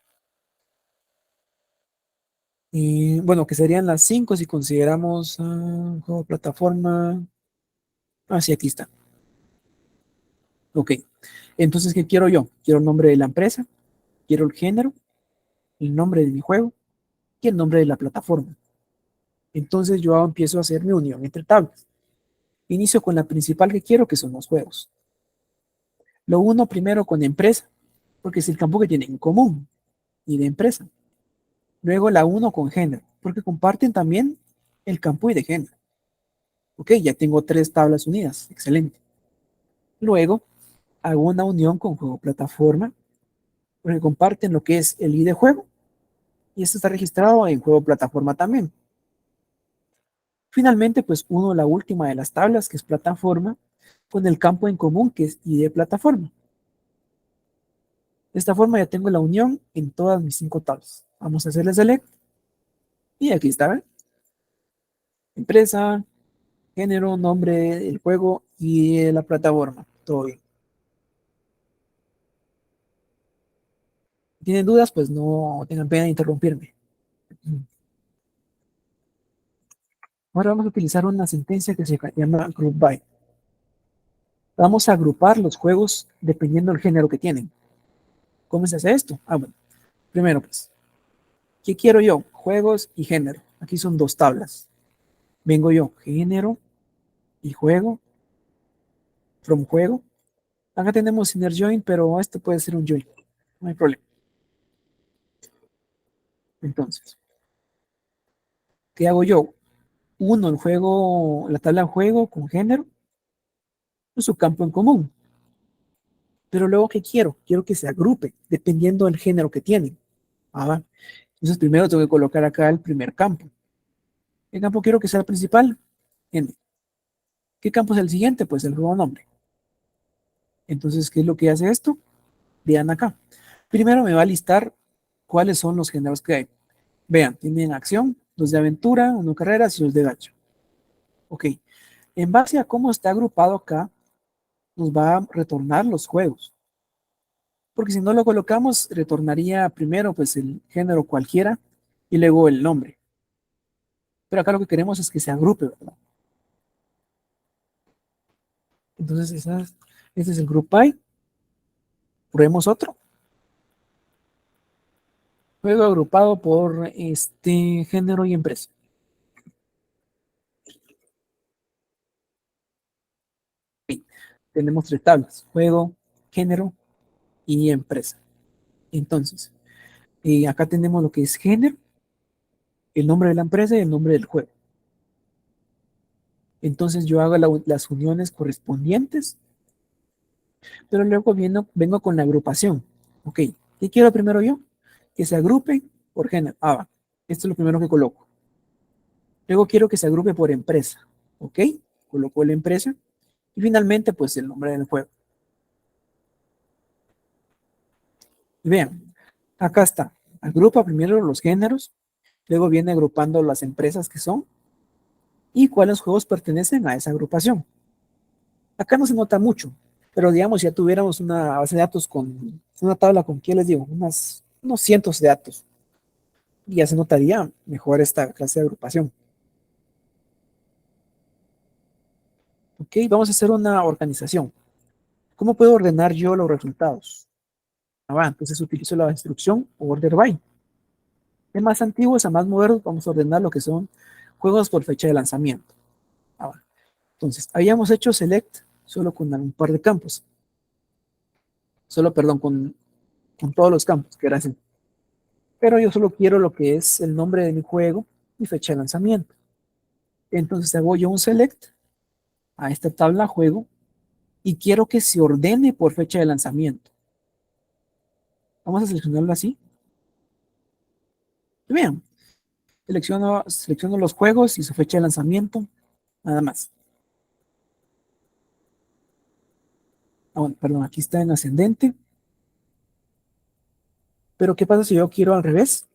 Y bueno, que serían las 5 si consideramos juego, plataforma. Ah, sí, aquí está. Ok. Entonces, ¿qué quiero yo? Quiero el nombre de la empresa, quiero el género, el nombre de mi juego y el nombre de la plataforma. Entonces yo empiezo a hacer mi unión entre tablas. Inicio con la principal que quiero, que son los juegos. Lo uno primero con empresa, porque es el campo que tienen en común, y de empresa. Luego la uno con género, porque comparten también el campo y de género. Ok, ya tengo 3 tablas unidas. Excelente. Luego hago una unión con juego plataforma, porque comparten lo que es el ID de juego, y esto está registrado en juego plataforma también. Finalmente, pues uno la última de las tablas, que es plataforma, con el campo en común, que es ID de plataforma. De esta forma ya tengo la unión en todas mis 5 tablas. Vamos a hacerle select, y aquí está, ¿ven? Empresa, género, nombre del juego y de la plataforma. Todo bien. Si tienen dudas, pues no tengan pena de interrumpirme. Ahora vamos a utilizar una sentencia que se llama group by. Vamos a agrupar los juegos dependiendo del género que tienen. ¿Cómo se hace esto? Ah, bueno. Primero, pues, ¿qué quiero yo? Juegos y género. Aquí son 2 tablas. Vengo yo, género y juego, from juego. Acá tenemos inner join, pero esto puede ser un join. No hay problema. Entonces, ¿qué hago yo? Uno, el juego, la tabla juego con género, es su campo en común. Pero luego, ¿qué quiero? Quiero que se agrupe, dependiendo del género que tienen. Ah, entonces, primero tengo que colocar acá el primer campo. ¿Qué campo quiero que sea el principal? N. ¿Qué campo es el siguiente? Pues el juego nombre. Entonces, ¿qué es lo que hace esto? Vean acá. Primero me va a listar cuáles son los géneros que hay. Vean, tienen acción, 2 de aventura, 1 carreras y 2 de gacha. Ok, en base a cómo está agrupado acá, nos va a retornar los juegos. Porque si no lo colocamos, retornaría primero pues el género cualquiera y luego el nombre. Pero acá lo que queremos es que se agrupe, ¿verdad? Entonces, este es el group by. Probemos otro. Juego agrupado por este género y empresa. Tenemos 3 tablas: juego, género y empresa. Entonces, acá tenemos lo que es género, el nombre de la empresa y el nombre del juego. Entonces yo hago las uniones correspondientes, pero luego vengo con la agrupación. Ok, ¿qué quiero primero yo? Que se agrupen por género. Va. Esto es lo primero que coloco. Luego quiero que se agrupe por empresa. Ok, coloco la empresa. Y finalmente, pues el nombre del juego. Y vean, acá está. Agrupa primero los géneros, luego viene agrupando las empresas que son y cuáles juegos pertenecen a esa agrupación. Acá no se nota mucho, pero digamos, si ya tuviéramos una base de datos con una tabla con, ¿qué les digo? Unos cientos de datos, y ya se notaría mejor esta clase de agrupación. Ok, vamos a hacer una organización. ¿Cómo puedo ordenar yo los resultados? Entonces utilizo la instrucción order by. De más antiguos a más modernos, vamos a ordenar lo que son juegos por fecha de lanzamiento. Entonces, habíamos hecho select solo con un par de campos. Perdón, con todos los campos, que era así. Pero yo solo quiero lo que es el nombre de mi juego y fecha de lanzamiento. Entonces hago yo un select a esta tabla juego y quiero que se ordene por fecha de lanzamiento. Vamos a seleccionarlo así. Y vean, selecciono los juegos y su fecha de lanzamiento, nada más. Bueno, perdón, aquí está en ascendente. Pero ¿qué pasa si yo quiero al revés?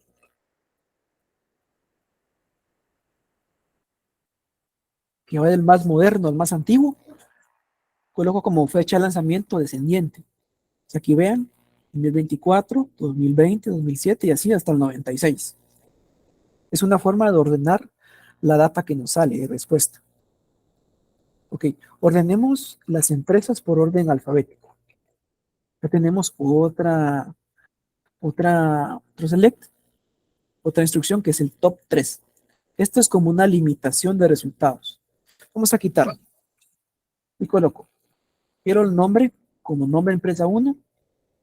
Que va del más moderno al más antiguo. Coloco como fecha de lanzamiento descendiente. Aquí vean, 2024, 2020, 2007 y así hasta el 96. Es una forma de ordenar la data que nos sale de respuesta. Ok, ordenemos las empresas por orden alfabético. Ya tenemos otro select, otra instrucción que es el top 3. Esto es como una limitación de resultados. Vamos a quitarlo y coloco. Quiero el nombre como nombre empresa 1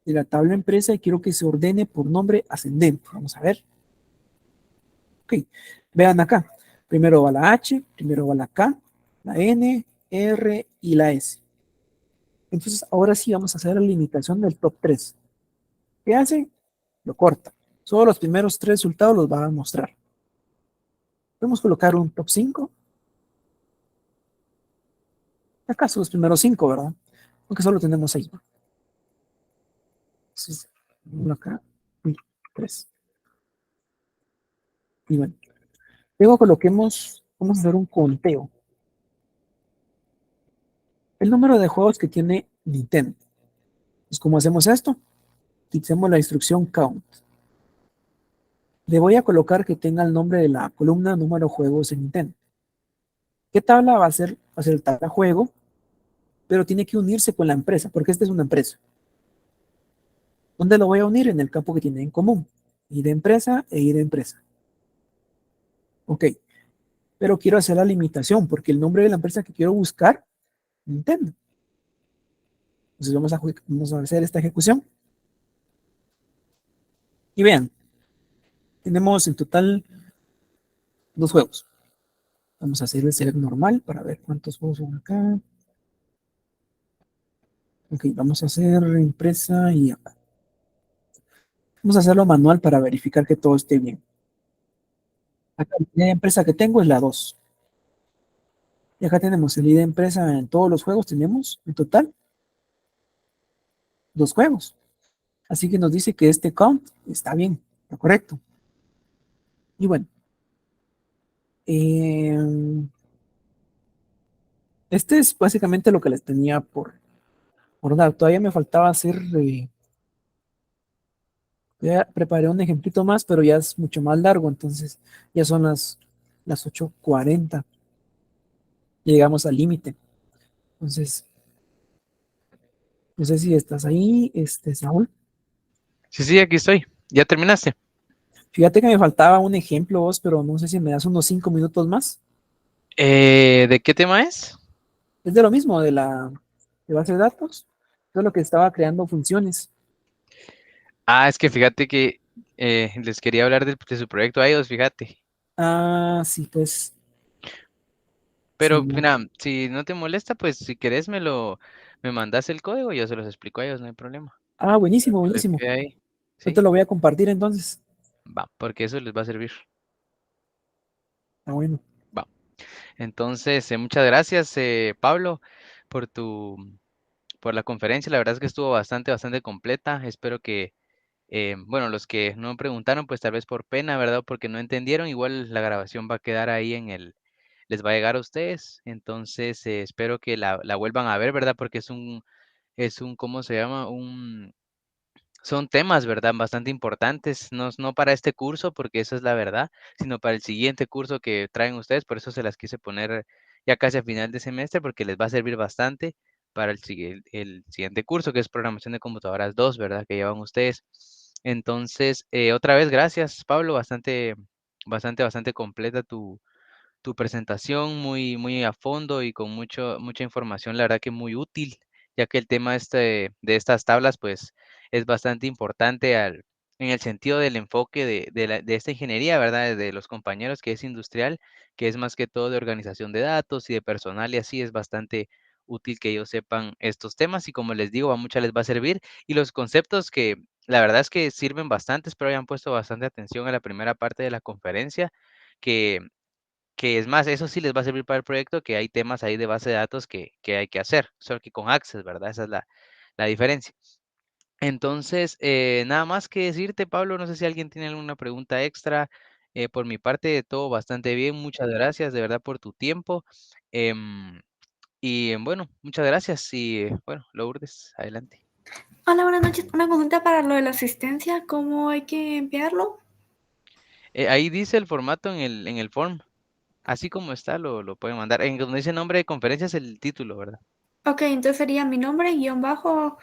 de la tabla empresa y quiero que se ordene por nombre ascendente. Vamos a ver. Ok, vean acá. Primero va la H, primero va la K, la N, R y la S. Entonces, ahora sí vamos a hacer la limitación del top 3. ¿Qué hace? Lo corta. Solo los primeros 3 resultados los va a mostrar. Podemos colocar un top 5. Acá son los primeros 5, ¿verdad? Aunque solo tenemos 6. Entonces, acá y 3. Y bueno, luego vamos a hacer un conteo. El número de juegos que tiene Nintendo. Pues, ¿cómo hacemos esto? Utilicemos la instrucción count. Le voy a colocar que tenga el nombre de la columna número juegos en Nintendo. ¿Qué tabla va a ser? Va a ser el tabla juego, pero tiene que unirse con la empresa, porque esta es una empresa. ¿Dónde lo voy a unir? En el campo que tiene en común. ID empresa e ID empresa. Ok, pero quiero hacer la limitación, porque el nombre de la empresa que quiero buscar, Nintendo. Entonces vamos a hacer esta ejecución. Y vean, tenemos en total 2 juegos. Vamos a hacer el select normal para ver cuántos juegos son acá. Ok, vamos a hacer empresa y acá. Vamos a hacerlo manual para verificar que todo esté bien. Acá la empresa que tengo es la 2. Y acá tenemos el ID empresa en todos los juegos. Tenemos en total 2 juegos. Así que nos dice que este count está bien, está correcto. Y bueno, em, este es básicamente lo que les tenía por dar. Todavía me faltaba hacer, ya preparé un ejemplito más, pero ya es mucho más largo, entonces ya son las 8:40. Llegamos al límite. Entonces, no sé si estás ahí, Saúl. Sí, sí, aquí estoy. ¿Ya terminaste? Fíjate que me faltaba un ejemplo vos, pero no sé si me das unos 5 minutos más. ¿De qué tema es? Es de lo mismo, de base de datos. Eso es lo que estaba creando funciones. Ah, es que fíjate que les quería hablar de su proyecto a ellos, fíjate. Ah, sí, pues, sí, Pero mira, si no te molesta, pues si querés me mandas el código y yo se los explico a ellos, no hay problema. ah, buenísimo, Que les buenísimo. quede ahí. Yo te Sí, lo voy a compartir entonces. va, porque eso les va a servir. Ah, bueno. Va. Entonces, muchas gracias, Pablo, por por la conferencia. La verdad es que estuvo bastante completa. Espero que, bueno, los que no preguntaron, pues tal vez por pena, ¿verdad? Porque no entendieron, igual la grabación va a quedar ahí les va a llegar a ustedes. Entonces, espero que la vuelvan a ver, ¿verdad? Porque ¿cómo se llama? Son temas, ¿verdad? Bastante importantes, no para este curso, porque eso es la verdad, sino para el siguiente curso que traen ustedes. Por eso se las quise poner ya casi a final de semestre, porque les va a servir bastante para el siguiente curso, que es programación de computadoras 2, ¿verdad? Que llevan ustedes. Entonces, otra vez, gracias, Pablo, bastante completa tu presentación, muy a fondo y con mucha información, la verdad que muy útil, ya que el tema de estas tablas, pues, es bastante importante en el sentido del enfoque de esta ingeniería, ¿verdad? De los compañeros, que es industrial, que es más que todo de organización de datos y de personal, y así es bastante útil que ellos sepan estos temas, y como les digo, a muchas les va a servir, y los conceptos que la verdad es que sirven bastante, espero hayan puesto bastante atención a la primera parte de la conferencia, que es más, eso sí les va a servir para el proyecto, que hay temas ahí de base de datos que hay que hacer, solo que con Access, ¿verdad? Esa es la diferencia. Entonces, nada más que decirte, Pablo, no sé si alguien tiene alguna pregunta extra. Por mi parte, todo bastante bien. Muchas gracias, de verdad, por tu tiempo. Bueno, muchas gracias y bueno, Lourdes, adelante. Hola, buenas noches. Una consulta para lo de la asistencia, ¿cómo hay que enviarlo? Ahí dice el formato en el form, así como está, lo pueden mandar. En donde dice nombre de conferencia es el título, ¿verdad? Ok, entonces sería mi nombre, guión bajo,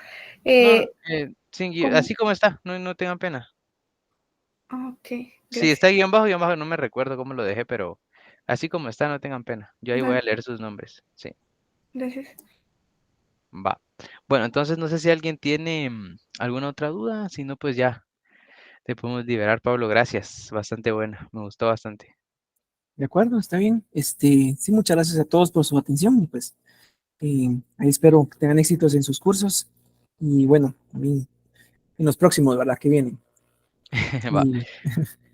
No, eh, ¿cómo? así como está, no tengan pena. Ok, Si gracias. está guión bajo, no me recuerdo cómo lo dejé, pero así como está, no tengan pena. Yo ahí voy a Dale, leer sus nombres. Sí, gracias. va. Bueno, entonces no sé si alguien tiene alguna otra duda. Si no, pues ya te podemos liberar, Pablo. Gracias. Bastante buena. Me gustó bastante. De acuerdo, está bien. Sí, muchas gracias a todos por su atención y pues ahí espero que tengan éxitos en sus cursos y bueno, también en los próximos, ¿verdad? Que vienen. Va. Y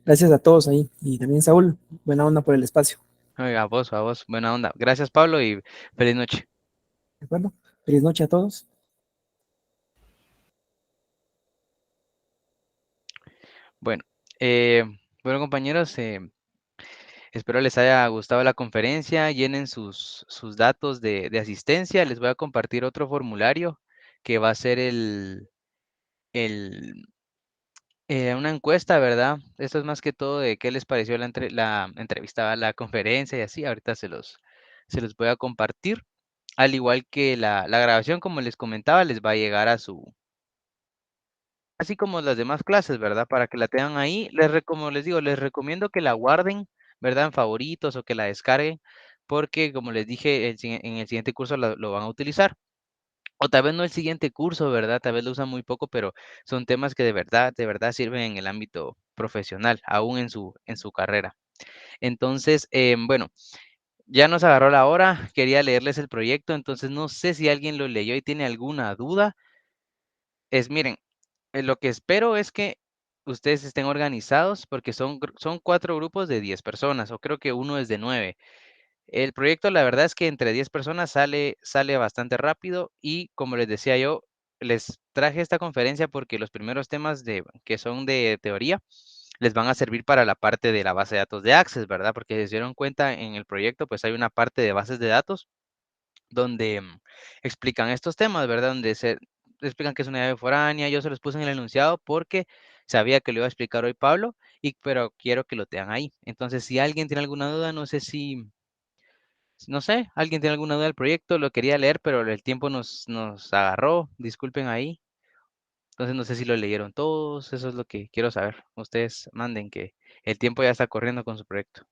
gracias a todos ahí. Y también Saúl, buena onda por el espacio. Oiga, a vos. Buena onda. Gracias, Pablo, y feliz noche. ¿De acuerdo? Feliz noche a todos. Bueno, eh, bueno, compañeros, espero les haya gustado la conferencia. Llenen sus datos de asistencia. Les voy a compartir otro formulario que va a ser el, una encuesta, ¿verdad? Esto es más que todo de qué les pareció la entrevista, la conferencia y así. Ahorita se los voy a compartir. Al igual que la grabación, como les comentaba, les va a llegar así como las demás clases, ¿verdad? Para que la tengan ahí. Como les digo, les recomiendo que la guarden, ¿verdad? En favoritos o que la descarguen, porque como les dije, en el siguiente curso lo van a utilizar. O tal vez no el siguiente curso, ¿verdad? Tal vez lo usan muy poco, pero son temas que de verdad sirven en el ámbito profesional, aún en su carrera. Entonces, bueno, ya nos agarró la hora, quería leerles el proyecto, entonces no sé si alguien lo leyó y tiene alguna duda. Miren, lo que espero es que ustedes estén organizados porque son 4 grupos de 10 personas, o creo que uno es de 9. El proyecto, la verdad es que entre 10 personas sale bastante rápido y como les decía yo, les traje esta conferencia porque los primeros temas que son de teoría les van a servir para la parte de la base de datos de Access, ¿verdad? Porque si se dieron cuenta en el proyecto, pues hay una parte de bases de datos donde explican estos temas, ¿verdad? Donde se explican que es una llave foránea. Yo se los puse en el enunciado porque sabía que lo iba a explicar hoy Pablo, pero quiero que lo tengan ahí. Entonces, si alguien tiene alguna duda, no sé, alguien tiene alguna duda del proyecto, lo quería leer, pero el tiempo nos agarró, disculpen ahí. Entonces, no sé si lo leyeron todos, eso es lo que quiero saber. Ustedes manden que el tiempo ya está corriendo con su proyecto.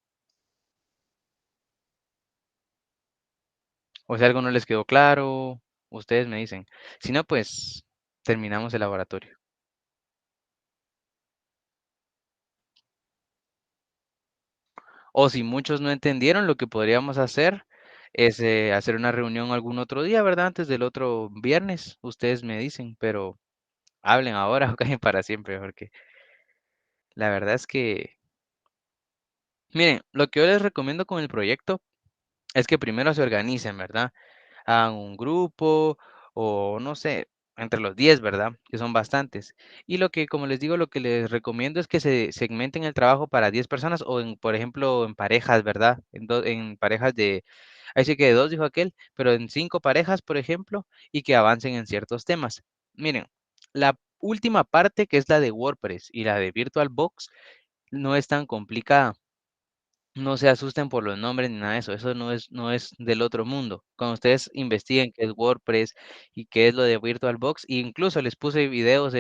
O si algo no les quedó claro, ustedes me dicen. Si no, pues terminamos el laboratorio. O si muchos no entendieron, lo que podríamos hacer es hacer una reunión algún otro día, ¿verdad? Antes del otro viernes, ustedes me dicen, pero hablen ahora o callen para siempre, porque la verdad es que, miren, lo que yo les recomiendo con el proyecto es que primero se organicen, ¿verdad? Hagan un grupo o no sé, entre los 10, ¿verdad? Que son bastantes. Y lo que, como les digo, lo que les recomiendo es que se segmenten el trabajo para 10 personas o en, por ejemplo, en parejas, ¿verdad? En parejas de, ahí sí que de dos, dijo aquel, pero en 5 parejas, por ejemplo, y que avancen en ciertos temas. Miren, la última parte, que es la de WordPress y la de VirtualBox, no es tan complicada. No se asusten por los nombres ni nada de eso, eso no es del otro mundo. Cuando ustedes investiguen qué es WordPress y qué es lo de VirtualBox, e incluso les puse videos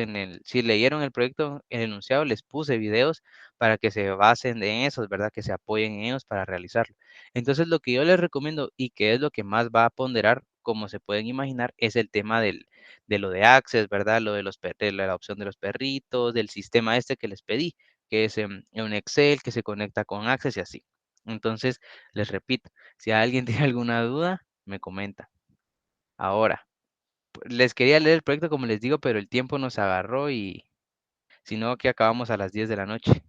si leyeron el proyecto, el enunciado, les puse videos para que se basen en esos, ¿verdad? Que se apoyen en ellos para realizarlo. Entonces, lo que yo les recomiendo y que es lo que más va a ponderar, como se pueden imaginar, es el tema de lo de Access, ¿verdad? Lo de de la opción de los perritos, del sistema este que les pedí, que es un Excel que se conecta con Access y así. Entonces, les repito, si alguien tiene alguna duda, me comenta. Ahora, les quería leer el proyecto como les digo, pero el tiempo nos agarró y si no, que acabamos a las 10 de la noche.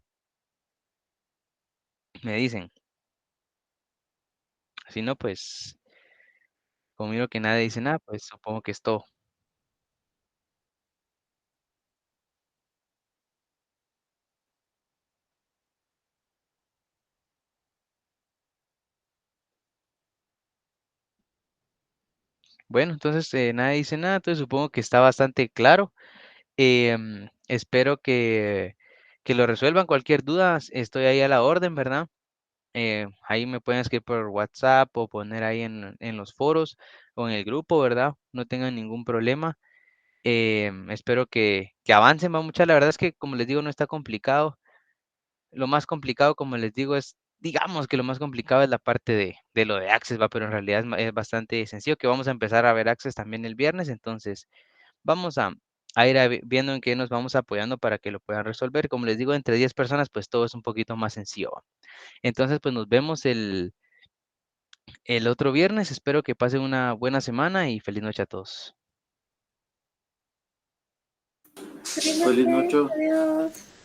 Me dicen. Si no, pues, como miro que nadie dice nada, pues supongo que es todo. Bueno, entonces nadie dice nada, entonces supongo que está bastante claro. Espero que lo resuelvan. Cualquier duda, estoy ahí a la orden, ¿verdad? Ahí me pueden escribir por WhatsApp o poner ahí en los foros o en el grupo, ¿verdad? No tengan ningún problema. Espero que avancen, va mucha. La verdad es que, como les digo, no está complicado. Lo más complicado, como les digo, digamos que lo más complicado es la parte de lo de Access, va, pero en realidad es bastante sencillo, que vamos a empezar a ver Access también el viernes, entonces vamos a ir viendo en qué nos vamos apoyando para que lo puedan resolver. Como les digo, entre 10 personas, pues todo es un poquito más sencillo, ¿va? Entonces, pues nos vemos el otro viernes. Espero que pasen una buena semana y feliz noche a todos. Feliz Feliz noche, noche. adiós.